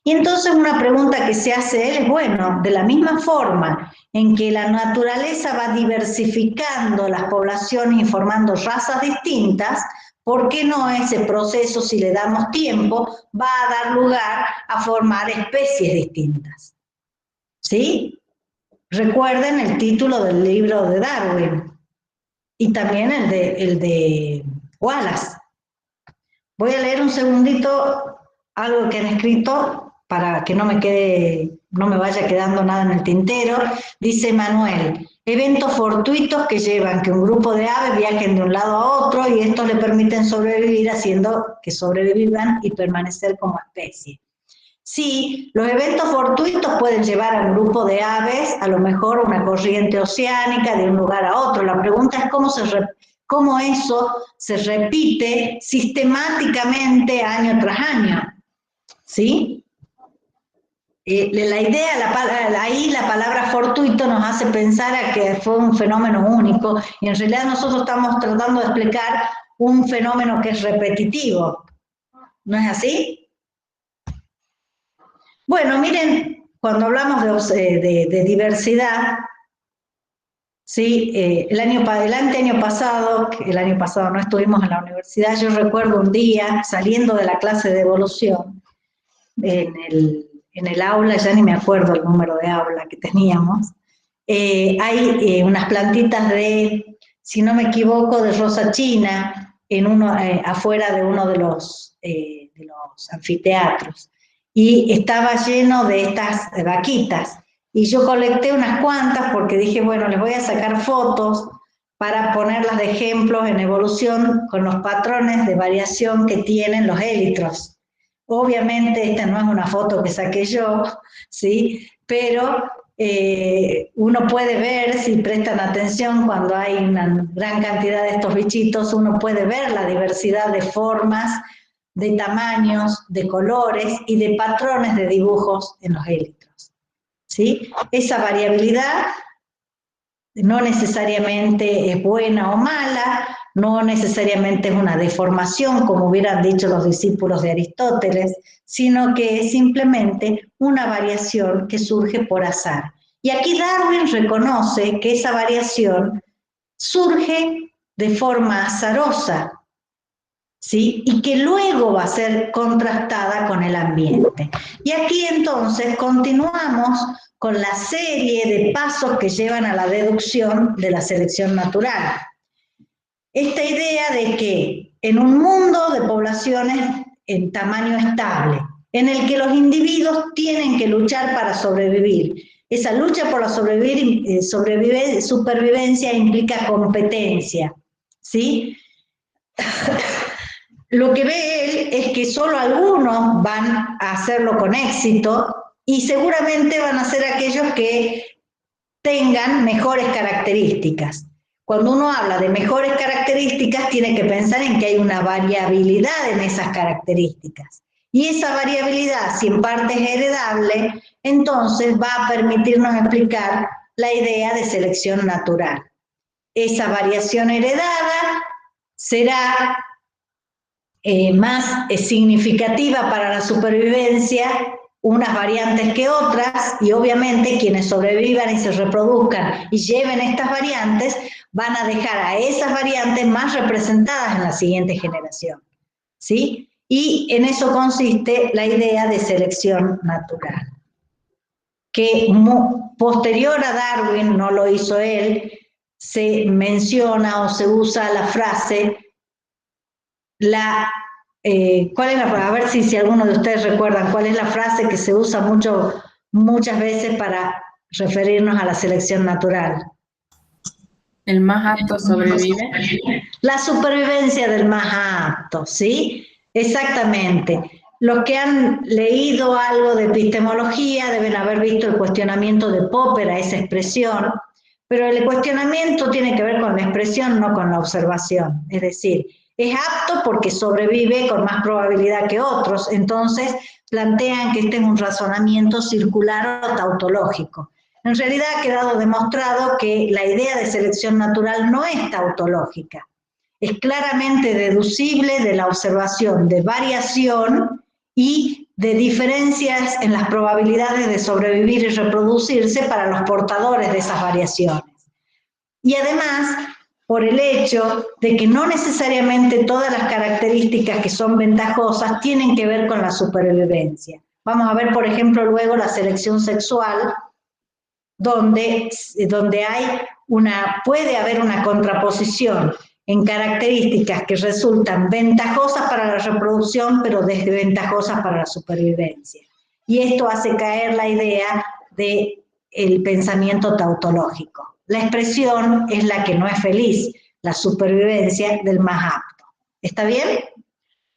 Y entonces una pregunta que se hace él es, bueno, de la misma forma en que la naturaleza va diversificando las poblaciones y formando razas distintas, ¿por qué no ese proceso, si le damos tiempo, va a dar lugar a formar especies distintas? ¿Sí? Recuerden el título del libro de Darwin y también el de Wallace. Voy a leer un segundito algo que han escrito para que no me vaya quedando nada en el tintero. Dice Manuel: eventos fortuitos que llevan que un grupo de aves viajen de un lado a otro y estos le permiten sobrevivir, haciendo que sobrevivan y permanecer como especie. Sí, los eventos fortuitos pueden llevar a un grupo de aves, a lo mejor una corriente oceánica de un lugar a otro. La pregunta es cómo eso se repite sistemáticamente año tras año, ¿sí? la idea, ahí la palabra fortuito nos hace pensar a que fue un fenómeno único, y en realidad nosotros estamos tratando de explicar un fenómeno que es repetitivo. ¿No es así? Bueno, miren, cuando hablamos de diversidad, ¿sí? El año pasado no estuvimos en la universidad, yo recuerdo un día saliendo de la clase de evolución, en el aula, ya ni me acuerdo el número de aula que teníamos, hay unas plantitas de, si no me equivoco, de rosa china, afuera de uno de los anfiteatros, y estaba lleno de estas vaquitas, y yo colecté unas cuantas porque dije, bueno, les voy a sacar fotos para ponerlas de ejemplos en evolución con los patrones de variación que tienen los élitros. Obviamente esta no es una foto que saqué yo, ¿sí? Pero uno puede ver, si prestan atención, cuando hay una gran cantidad de estos bichitos, uno puede ver la diversidad de formas, de tamaños, de colores y de patrones de dibujos en los élitros, ¿sí? Esa variabilidad no necesariamente es buena o mala, no necesariamente es una deformación, como hubieran dicho los discípulos de Aristóteles, sino que es simplemente una variación que surge por azar. Y aquí Darwin reconoce que esa variación surge de forma azarosa, ¿sí? Y que luego va a ser contrastada con el ambiente. Y aquí entonces continuamos con la serie de pasos que llevan a la deducción de la selección natural. Esta idea de que en un mundo de poblaciones en tamaño estable, en el que los individuos tienen que luchar para sobrevivir, esa lucha por la supervivencia implica competencia, ¿sí? Lo que ve él es que solo algunos van a hacerlo con éxito, y seguramente van a ser aquellos que tengan mejores características. Cuando uno habla de mejores características, tiene que pensar en que hay una variabilidad en esas características. Y esa variabilidad, si en parte es heredable, entonces va a permitirnos explicar la idea de selección natural. Esa variación heredada será más significativa para la supervivencia, unas variantes que otras, y obviamente quienes sobrevivan y se reproduzcan y lleven estas variantes van a dejar a esas variantes más representadas en la siguiente generación, ¿sí? Y en eso consiste la idea de selección natural, que posterior a Darwin, no lo hizo él, se menciona o se usa la frase ¿cuál es la frase? A ver si alguno de ustedes recuerdan cuál es la frase que se usa muchas veces para referirnos a la selección natural. ¿El más apto sobrevive? La supervivencia del más apto, ¿sí? Exactamente. Los que han leído algo de epistemología deben haber visto el cuestionamiento de Popper a esa expresión, pero el cuestionamiento tiene que ver con la expresión, no con la observación. Es decir, es apto porque sobrevive con más probabilidad que otros, entonces plantean que este es un razonamiento circular o tautológico. En realidad ha quedado demostrado que la idea de selección natural no es tautológica, es claramente deducible de la observación de variación y de diferencias en las probabilidades de sobrevivir y reproducirse para los portadores de esas variaciones. Y además, por el hecho de que no necesariamente todas las características que son ventajosas tienen que ver con la supervivencia. Vamos a ver, por ejemplo, luego la selección sexual, donde puede haber una contraposición en características que resultan ventajosas para la reproducción, pero desventajosas para la supervivencia. Y esto hace caer la idea del pensamiento tautológico. La expresión es la que no es feliz, la supervivencia del más apto. ¿Está bien?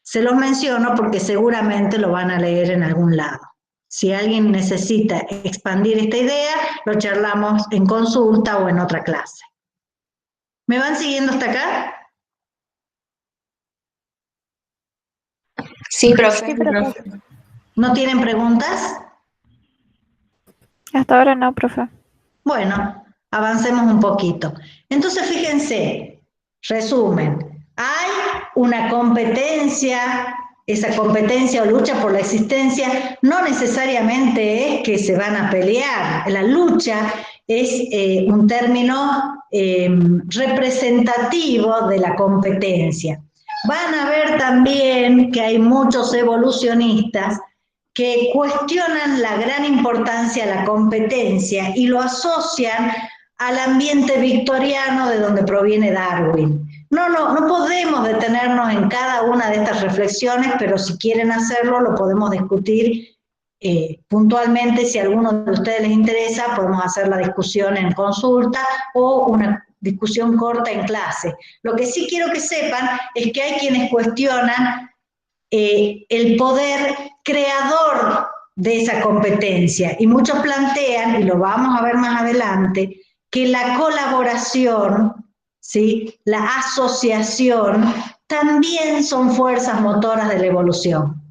Se los menciono porque seguramente lo van a leer en algún lado. Si alguien necesita expandir esta idea, lo charlamos en consulta o en otra clase. ¿Me van siguiendo hasta acá? Sí, profe. Sí, profe. ¿No tienen preguntas? Hasta ahora no, profe. Bueno, avancemos un poquito. Entonces, fíjense, resumen, hay una competencia, esa competencia o lucha por la existencia no necesariamente es que se van a pelear. La lucha es un término representativo de la competencia. Van a ver también que hay muchos evolucionistas que cuestionan la gran importancia de la competencia y lo asocian al ambiente victoriano de donde proviene Darwin. No podemos detenernos en cada una de estas reflexiones, pero si quieren hacerlo lo podemos discutir puntualmente. Si a alguno de ustedes les interesa, podemos hacer la discusión en consulta o una discusión corta en clase. Lo que sí quiero que sepan es que hay quienes cuestionan el poder creador de esa competencia, y muchos plantean, y lo vamos a ver más adelante, que la colaboración, ¿sí?, la asociación, también son fuerzas motoras de la evolución,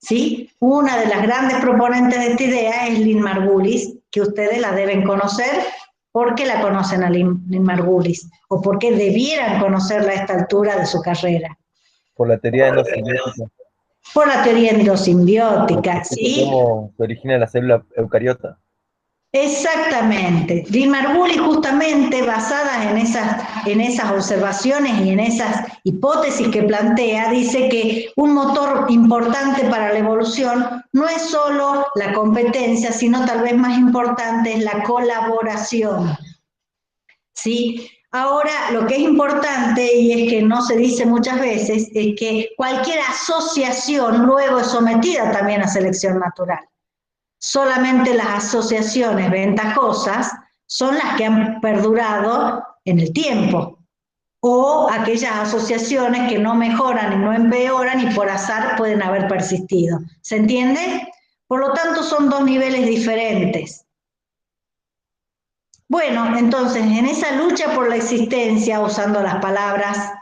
¿sí? Una de las grandes proponentes de esta idea es Lynn Margulis, que ustedes la deben conocer. ¿Por qué la conocen a Lynn Margulis? ¿O por qué debieran conocerla a esta altura de su carrera? Por la teoría endosimbiótica. Por la teoría endosimbiótica, ¿sí? ¿Cómo se origina la célula eucariota? Exactamente. Lynn Margulis, justamente basadas en esas observaciones y en esas hipótesis que plantea, dice que un motor importante para la evolución no es solo la competencia, sino tal vez más importante es la colaboración, ¿sí? Ahora, lo que es importante, y es que no se dice muchas veces, es que cualquier asociación luego es sometida también a selección natural. Solamente las asociaciones ventajosas son las que han perdurado en el tiempo, o aquellas asociaciones que no mejoran y no empeoran y por azar pueden haber persistido. ¿Se entiende? Por lo tanto, son dos niveles diferentes. Bueno, entonces, en esa lucha por la existencia, usando las palabras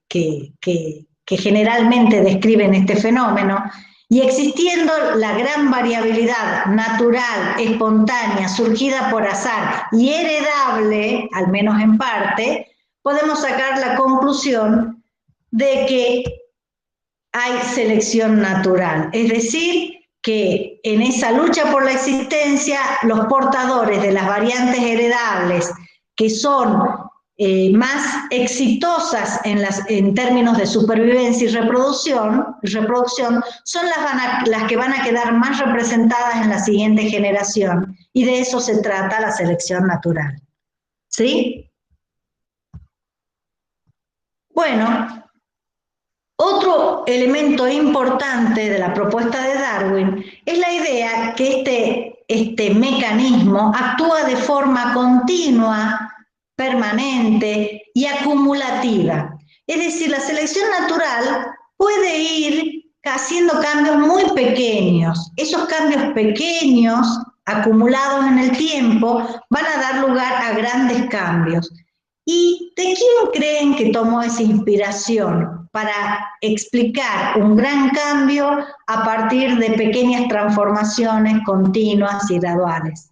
que generalmente describen este fenómeno, y existiendo la gran variabilidad natural, espontánea, surgida por azar y heredable, al menos en parte, podemos sacar la conclusión de que hay selección natural. Es decir, que en esa lucha por la existencia, los portadores de las variantes heredables que son más exitosas en términos de supervivencia y reproducción son las que van a quedar más representadas en la siguiente generación, y de eso se trata la selección natural. ¿Sí? Bueno, otro elemento importante de la propuesta de Darwin es la idea que este mecanismo actúa de forma continua, permanente y acumulativa. Es decir, la selección natural puede ir haciendo cambios muy pequeños. Esos cambios pequeños, acumulados en el tiempo, van a dar lugar a grandes cambios. ¿Y de quién creen que tomó esa inspiración para explicar un gran cambio a partir de pequeñas transformaciones continuas y graduales?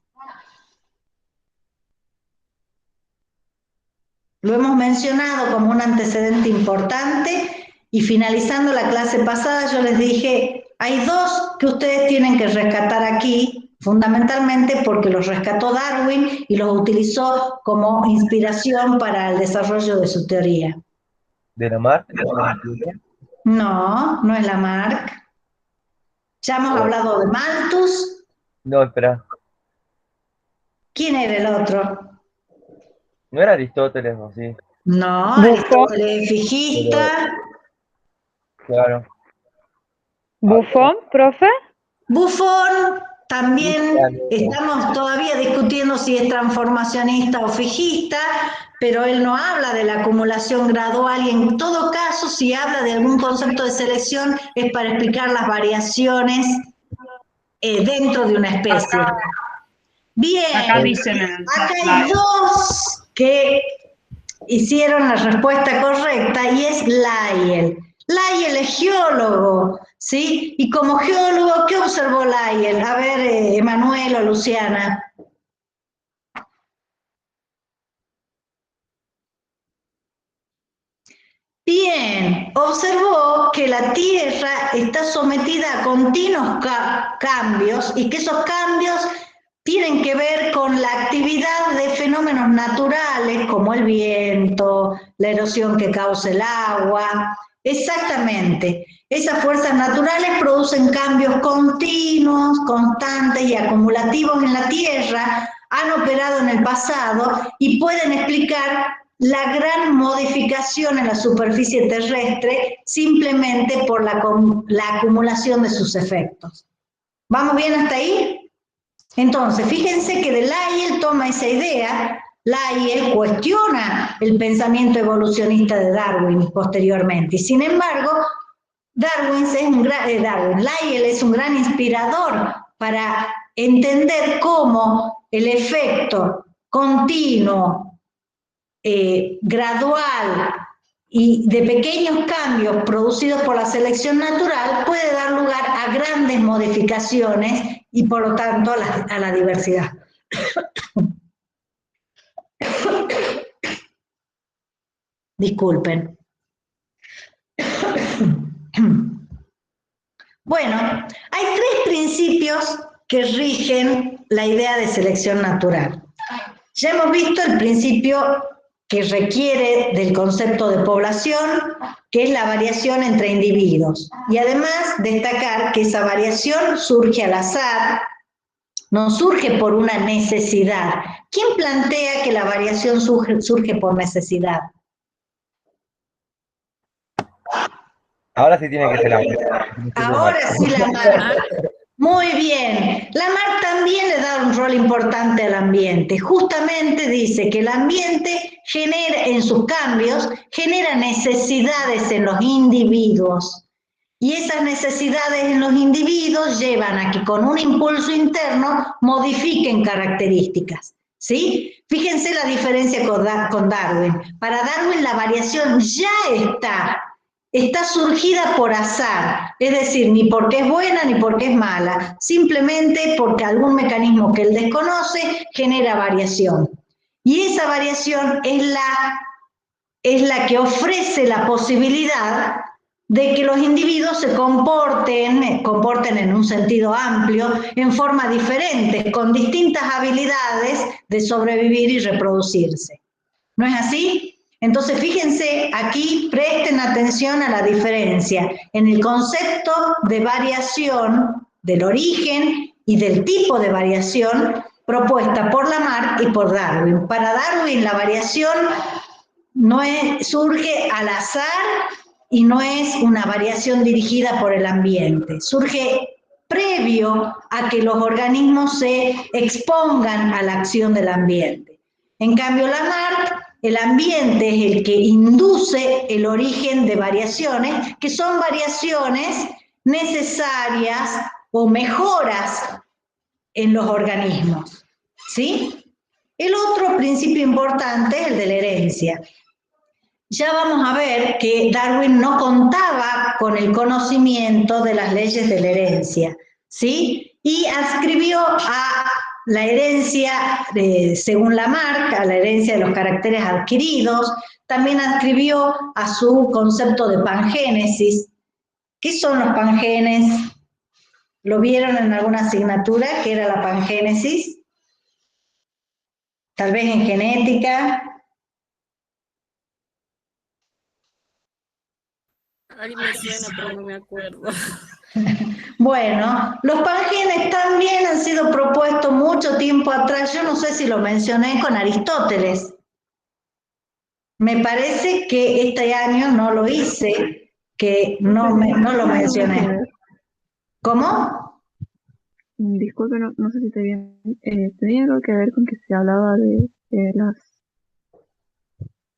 Lo hemos mencionado como un antecedente importante, y finalizando la clase pasada yo les dije, hay dos que ustedes tienen que rescatar aquí, fundamentalmente porque los rescató Darwin y los utilizó como inspiración para el desarrollo de su teoría. ¿De Lamarck? No, no es Lamarck. Ya hemos hablado de Malthus. No, espera. ¿Quién era el otro? ¿No era Aristóteles o sí? No, Aristóteles, fijista. Claro. ¿Buffon, profe? Buffon, también estamos todavía discutiendo si es transformacionista o fijista, pero él no habla de la acumulación gradual, y en todo caso, si habla de algún concepto de selección, es para explicar las variaciones dentro de una especie. Bien, acá dicen acá hay dos que hicieron la respuesta correcta, y es Lyell. Lyell es geólogo, ¿sí? Y como geólogo, ¿qué observó Lyell? A ver, Emanuel o Luciana. Bien, observó que la Tierra está sometida a continuos cambios y que esos cambios tienen que ver con la actividad de fenómenos naturales como el viento, la erosión que causa el agua. Exactamente, esas fuerzas naturales producen cambios continuos, constantes y acumulativos en la Tierra, han operado en el pasado y pueden explicar la gran modificación en la superficie terrestre simplemente por la acumulación de sus efectos. ¿Vamos bien hasta ahí? Entonces, fíjense que de Lyell toma esa idea, Lyell cuestiona el pensamiento evolucionista de Darwin posteriormente, y sin embargo, Lyell es un gran inspirador para entender cómo el efecto continuo, gradual y de pequeños cambios producidos por la selección natural puede dar lugar a grandes modificaciones y por lo tanto a la diversidad. Disculpen. Bueno, hay tres principios que rigen la idea de selección natural. Ya hemos visto el principio que requiere del concepto de población, que es la variación entre individuos. Y además destacar que esa variación surge al azar, no surge por una necesidad. ¿Quién plantea que la variación surge por necesidad? Ahora sí tiene que ser la Ahora sí, Lamarck. Muy bien. Lamarck también le da un rol importante al ambiente. Justamente dice que el ambiente genera, en sus cambios, genera necesidades en los individuos. Y esas necesidades en los individuos llevan a que con un impulso interno modifiquen características. ¿Sí? Fíjense la diferencia con Darwin. Para Darwin la variación ya está surgida por azar, es decir, ni porque es buena ni porque es mala, simplemente porque algún mecanismo que él desconoce genera variación. Y esa variación es la que ofrece la posibilidad de que los individuos se comporten en un sentido amplio, en forma diferente, con distintas habilidades de sobrevivir y reproducirse. ¿No es así? Entonces, fíjense, aquí presten atención a la diferencia en el concepto de variación, del origen y del tipo de variación propuesta por Lamarck y por Darwin. Para Darwin la variación surge al azar y no es una variación dirigida por el ambiente, surge previo a que los organismos se expongan a la acción del ambiente. En cambio, Lamarck, el ambiente es el que induce el origen de variaciones, que son variaciones necesarias o mejoras en los organismos, ¿sí? El otro principio importante es el de la herencia. Ya vamos a ver que Darwin no contaba con el conocimiento de las leyes de la herencia, ¿sí? Y adscribió a la herencia, según Lamarck, a la herencia de los caracteres adquiridos, también adscribió a su concepto de pangénesis. ¿Qué son los pangenes? ¿Lo vieron en alguna asignatura, qué era la pangénesis? Tal vez en genética. Ay, me suena, pero no me acuerdo. Bueno, los pangenes también han sido propuestos mucho tiempo atrás. Yo no sé si lo mencioné con Aristóteles. Me parece que este año no lo hice, que no lo mencioné. ¿Cómo? Disculpe, no sé si te bien. ¿Tenía algo que ver con que se hablaba de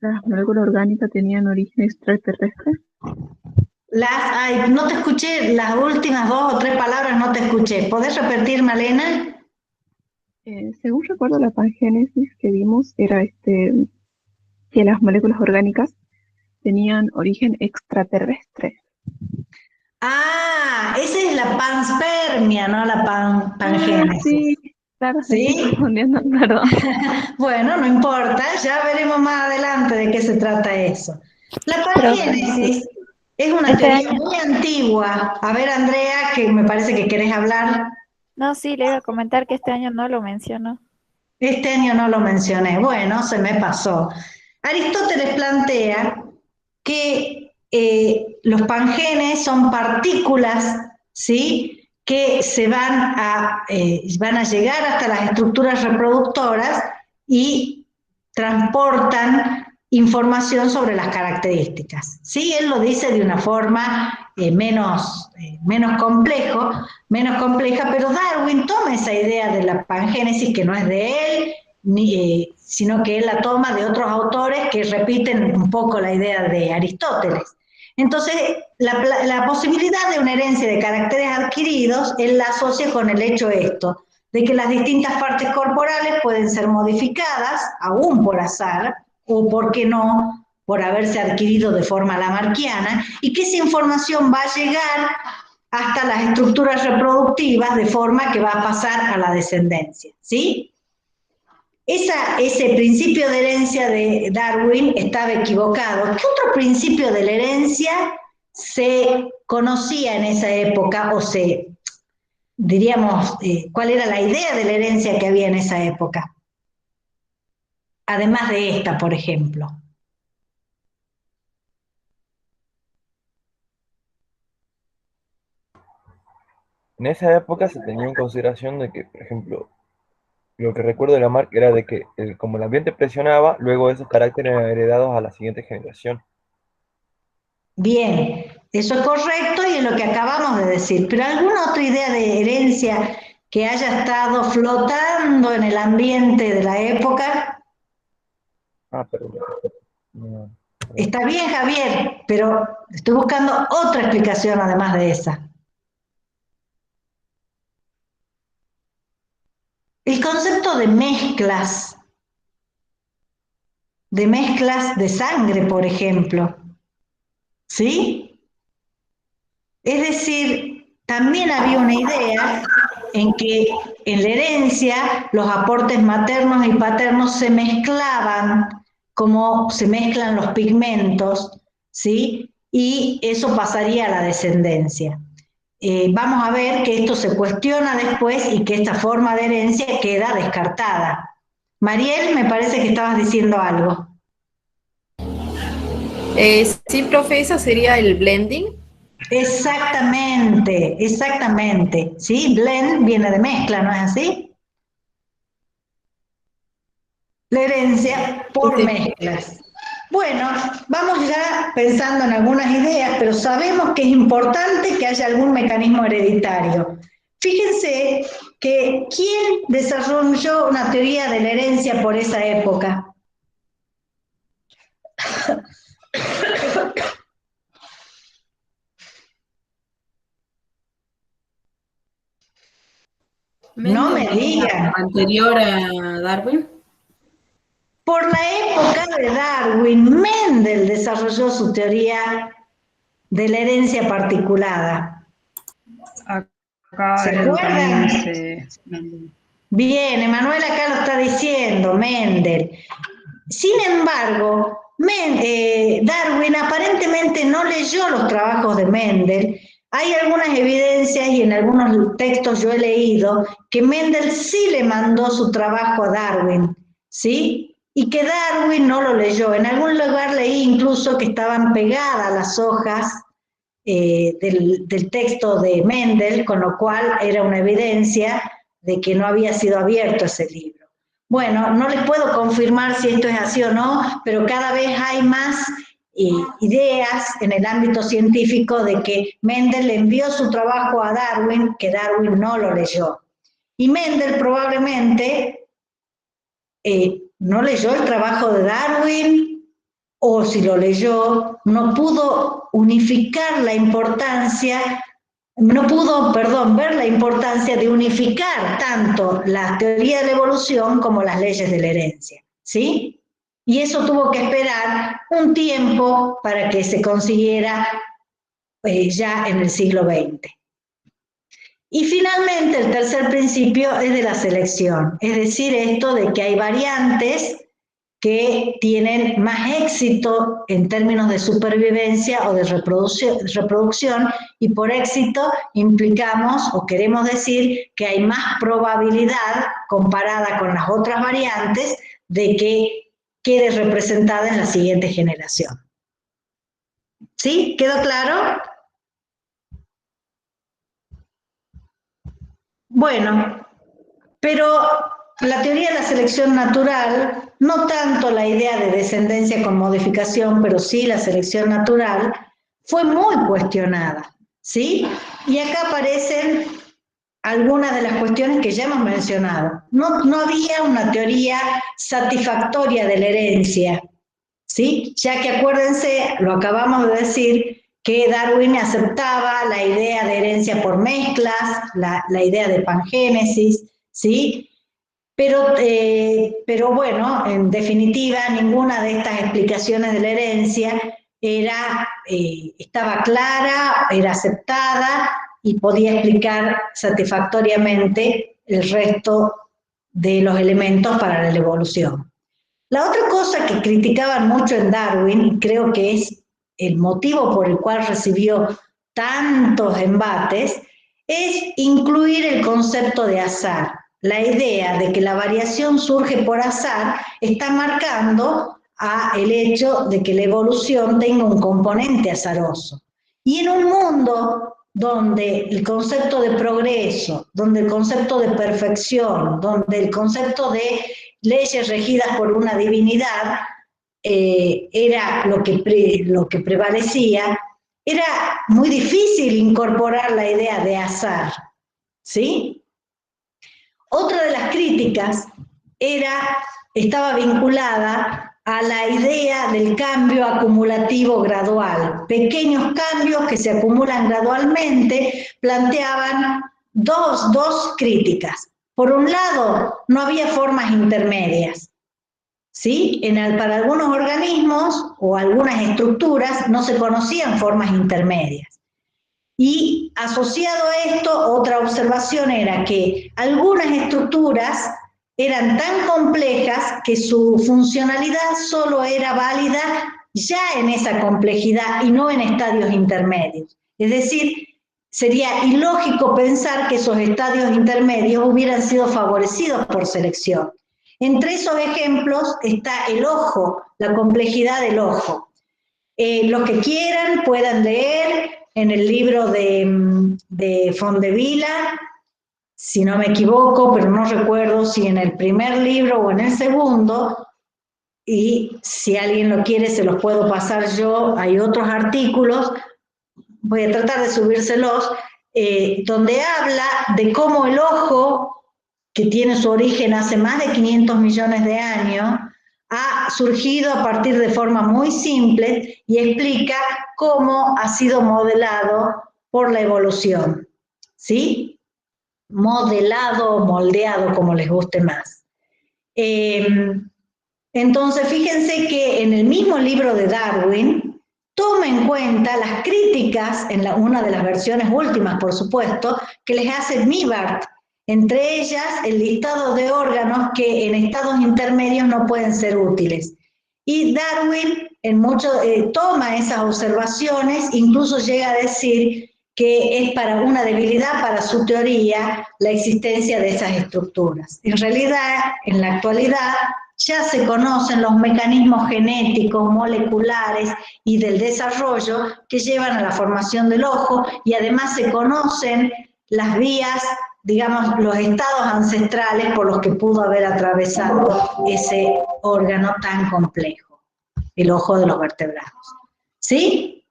las moléculas orgánicas tenían origen extraterrestre? No te escuché, las últimas 2 o 3 palabras no te escuché. ¿Podés repetir, Malena? Según recuerdo, la pangénesis que vimos era que las moléculas orgánicas tenían origen extraterrestre. Ah, esa es la panspermia, no la pangénesis. Sí, claro, me ¿Sí? estoy confundiendo, perdón. Bueno, no importa, ya veremos más adelante de qué se trata eso. La pangénesis es una Este teoría año, muy antigua. A ver, Andrea, que me parece que querés hablar. no, sí, le iba a comentar que este año no lo mencionó. Este año no lo mencioné. Bueno, se me pasó. Aristóteles plantea que los pangenes son partículas, ¿sí?, que van a llegar hasta las estructuras reproductoras y transportan información sobre las características. Sí, él lo dice de una forma menos compleja, pero Darwin toma esa idea de la pangénesis, que no es de él, sino que él la toma de otros autores que repiten un poco la idea de Aristóteles. Entonces, la posibilidad de una herencia de caracteres adquiridos, él la asocia con el hecho esto, de que las distintas partes corporales pueden ser modificadas, aún por azar, o por qué no, por haberse adquirido de forma lamarckiana, y que esa información va a llegar hasta las estructuras reproductivas de forma que va a pasar a la descendencia, ¿sí? Ese principio de herencia de Darwin estaba equivocado. ¿Qué otro principio de la herencia se conocía en esa época, o diríamos, cuál era la idea de la herencia que había en esa época? Además de esta, por ejemplo. En esa época se tenía en consideración de que, por ejemplo, lo que recuerdo de Lamarck era de que como el ambiente presionaba, luego esos caracteres eran heredados a la siguiente generación. Bien, eso es correcto y es lo que acabamos de decir, pero ¿alguna otra idea de herencia que haya estado flotando en el ambiente de la época? Ah, pero no. Está bien, Javier, pero estoy buscando otra explicación además de esa. El concepto de mezclas de sangre, por ejemplo, ¿sí? Es decir, también había una idea en que en la herencia los aportes maternos y paternos se mezclaban, como se mezclan los pigmentos, ¿sí? Y eso pasaría a la descendencia. Vamos a ver que esto se cuestiona después y que esta forma de herencia queda descartada. Mariel, me parece que estabas diciendo algo. Sí, profe, esa sería el blending. Exactamente, exactamente. ¿Sí? Blend viene de mezcla, ¿no es así? La herencia por mezclas. Bueno, vamos ya pensando en algunas ideas, pero sabemos que es importante que haya algún mecanismo hereditario. Fíjense que ¿quién desarrolló una teoría de la herencia por esa época? No me digan. Anterior a Darwin. Por la época de Darwin, Mendel desarrolló su teoría de la herencia particulada. Acá ¿Se también acuerdan? dice. Bien, Emanuel acá lo está diciendo, Mendel. Sin embargo, Darwin aparentemente no leyó los trabajos de Mendel. Hay algunas evidencias y en algunos textos yo he leído que Mendel sí le mandó su trabajo a Darwin, ¿sí? Y que Darwin no lo leyó. En algún lugar leí incluso que estaban pegadas las hojas del texto de Mendel, con lo cual era una evidencia de que no había sido abierto ese libro. Bueno, no les puedo confirmar si esto es así o no, pero cada vez hay más ideas en el ámbito científico de que Mendel le envió su trabajo a Darwin, que Darwin no lo leyó. Y Mendel probablemente no leyó el trabajo de Darwin, o si lo leyó, no pudo unificar la importancia, no pudo, perdón, ver la importancia de unificar tanto la teoría de la evolución como las leyes de la herencia, ¿sí? Y eso tuvo que esperar un tiempo para que se consiguiera ya en el siglo XX. Y finalmente el tercer principio es de la selección, es decir, esto de que hay variantes que tienen más éxito en términos de supervivencia o de reproducción, y por éxito implicamos o queremos decir que hay más probabilidad comparada con las otras variantes de que quede representada en la siguiente generación. ¿Sí? ¿Quedó claro? Bueno, pero la teoría de la selección natural, no tanto la idea de descendencia con modificación, pero sí la selección natural, fue muy cuestionada, ¿sí? Y acá aparecen algunas de las cuestiones que ya hemos mencionado. No había una teoría satisfactoria de la herencia, ¿sí? Ya que acuérdense, lo acabamos de decir, que Darwin aceptaba la idea de herencia por mezclas, la idea de pangénesis, ¿sí? Pero bueno, en definitiva, ninguna de estas explicaciones de la herencia estaba clara, era aceptada y podía explicar satisfactoriamente el resto de los elementos para la evolución. La otra cosa que criticaban mucho en Darwin, y creo que es el motivo por el cual recibió tantos embates, es incluir el concepto de azar. La idea de que la variación surge por azar está marcando el hecho de que la evolución tenga un componente azaroso. Y en un mundo donde el concepto de progreso, donde el concepto de perfección, donde el concepto de leyes regidas por una divinidad era lo que prevalecía, era muy difícil incorporar la idea de azar, ¿sí? Otra de las críticas estaba vinculada a la idea del cambio acumulativo gradual. Pequeños cambios que se acumulan gradualmente planteaban dos críticas. Por un lado, no había formas intermedias, ¿sí? Para algunos organismos o algunas estructuras no se conocían formas intermedias. Y asociado a esto, otra observación era que algunas estructuras eran tan complejas que su funcionalidad solo era válida ya en esa complejidad y no en estadios intermedios. Es decir, sería ilógico pensar que esos estadios intermedios hubieran sido favorecidos por selección. Entre esos ejemplos está el ojo, la complejidad del ojo. Los que quieran puedan leer en el libro de Fondevila, si no me equivoco, pero no recuerdo si en el primer libro o en el segundo, y si alguien lo quiere se los puedo pasar yo, hay otros artículos, voy a tratar de subírselos, donde habla de cómo el ojo, que tiene su origen hace más de 500 millones de años, ha surgido a partir de formas muy simples y explica cómo ha sido modelado por la evolución, ¿sí? Modelado o moldeado, como les guste más. Entonces, fíjense que en el mismo libro de Darwin toma en cuenta las críticas, una de las versiones últimas, por supuesto, que les hace Mivart, entre ellas el listado de órganos que en estados intermedios no pueden ser útiles. Y Darwin toma esas observaciones, incluso llega a decir que es para una debilidad para su teoría la existencia de esas estructuras. En realidad, en la actualidad, ya se conocen los mecanismos genéticos, moleculares y del desarrollo que llevan a la formación del ojo, y además se conocen las vías, digamos, los estados ancestrales por los que pudo haber atravesado ese órgano tan complejo, el ojo de los vertebrados. ¿Sí?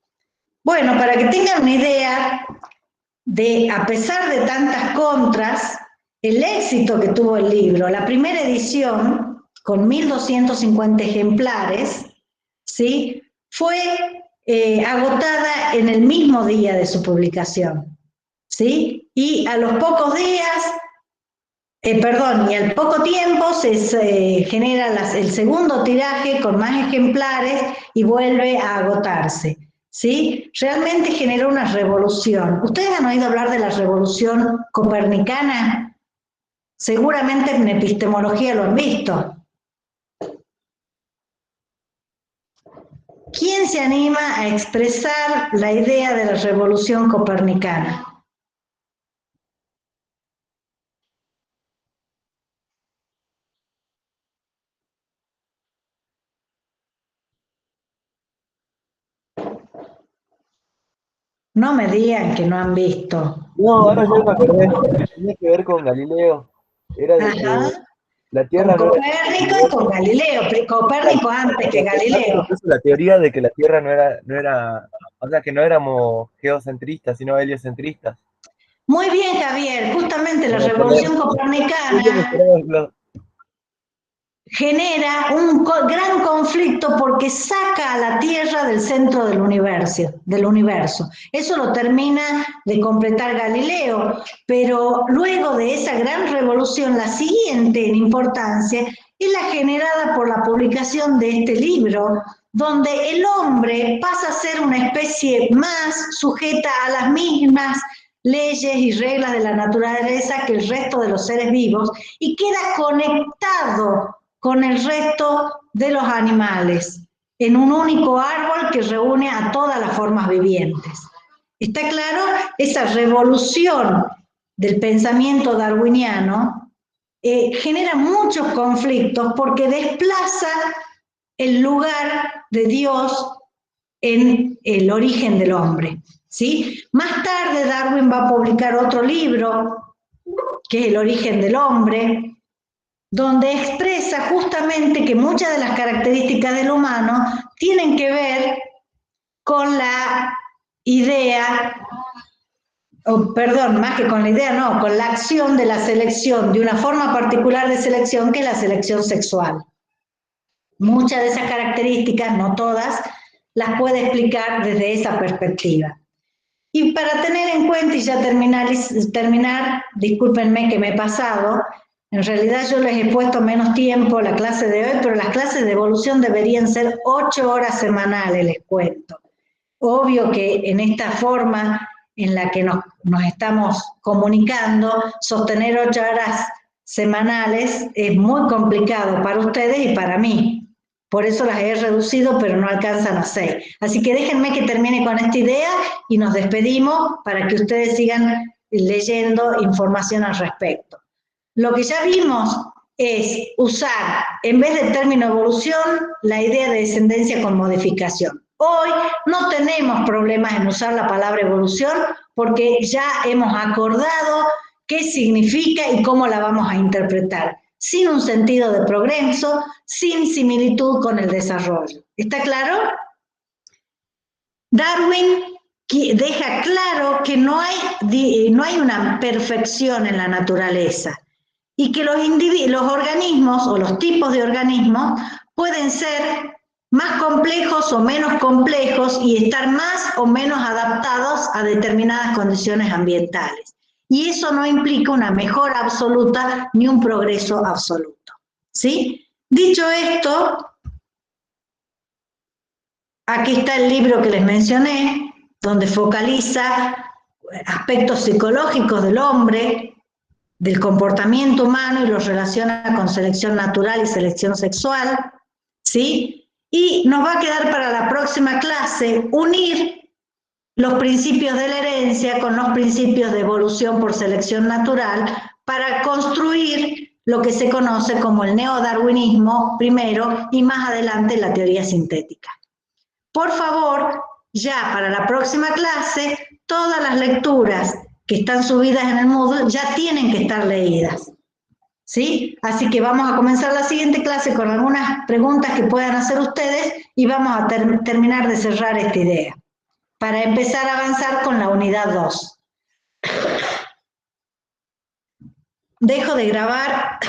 Bueno, para que tengan una idea a pesar de tantas contras, el éxito que tuvo el libro, la primera edición, con 1.250 ejemplares, ¿sí? Fue agotada en el mismo día de su publicación, ¿sí? Y a los pocos días, y al poco tiempo se genera el segundo tiraje con más ejemplares y vuelve a agotarse. ¿sí? Realmente generó una revolución. ¿Ustedes han oído hablar de la revolución copernicana? Seguramente en epistemología lo han visto. ¿Quién se anima a expresar la idea de la revolución copernicana? No me digan que no han visto. No, ahora yo me acordé, tenía que ver con Galileo. Era de que Ajá. la Con Tierra no era... Copérnico y con Galileo. Copérnico antes que Galileo. La teoría de que la Tierra o sea, que no éramos geocentristas, sino heliocentristas. Muy bien, Javier. Justamente la Me acordé. revolución copernicana genera un gran conflicto porque saca a la Tierra del centro del universo. Eso lo termina de completar Galileo, pero luego de esa gran revolución, la siguiente en importancia es la generada por la publicación de este libro, donde el hombre pasa a ser una especie más sujeta a las mismas leyes y reglas de la naturaleza que el resto de los seres vivos y queda conectado con el resto de los animales, en un único árbol que reúne a todas las formas vivientes. ¿Está claro? Esa revolución del pensamiento darwiniano genera muchos conflictos porque desplaza el lugar de Dios en el origen del hombre, ¿sí? Más tarde Darwin va a publicar otro libro, que es El origen del hombre, donde expresa justamente que muchas de las características del humano tienen que ver con la idea, más que con la idea, no, con la acción de la selección, de una forma particular de selección que es la selección sexual. Muchas de esas características, no todas, las puede explicar desde esa perspectiva. Y para tener en cuenta, y ya terminar, discúlpenme que me he pasado, en realidad yo les he puesto menos tiempo a la clase de hoy, pero las clases de evolución deberían ser 8 horas semanales, les cuento. Obvio que en esta forma en la que nos estamos comunicando, sostener 8 horas semanales es muy complicado para ustedes y para mí. Por eso las he reducido, pero no alcanzan a 6. Así que déjenme que termine con esta idea y nos despedimos para que ustedes sigan leyendo información al respecto. Lo que ya vimos es usar, en vez del término evolución, la idea de descendencia con modificación. Hoy no tenemos problemas en usar la palabra evolución porque ya hemos acordado qué significa y cómo la vamos a interpretar, sin un sentido de progreso, sin similitud con el desarrollo. ¿Está claro? Darwin deja claro que no hay una perfección en la naturaleza y que los organismos o los tipos de organismos pueden ser más complejos o menos complejos y estar más o menos adaptados a determinadas condiciones ambientales. Y eso no implica una mejora absoluta ni un progreso absoluto. ¿Sí? Dicho esto, aquí está el libro que les mencioné, donde focaliza aspectos psicológicos del hombre, del comportamiento humano y los relaciona con selección natural y selección sexual, ¿sí? Y nos va a quedar para la próxima clase unir los principios de la herencia con los principios de evolución por selección natural para construir lo que se conoce como el neodarwinismo primero y más adelante la teoría sintética. Por favor, ya para la próxima clase, todas las lecturas que están subidas en el Moodle ya tienen que estar leídas. ¿Sí? Así que vamos a comenzar la siguiente clase con algunas preguntas que puedan hacer ustedes y vamos a terminar de cerrar esta idea para empezar a avanzar con la unidad 2. Dejo de grabar.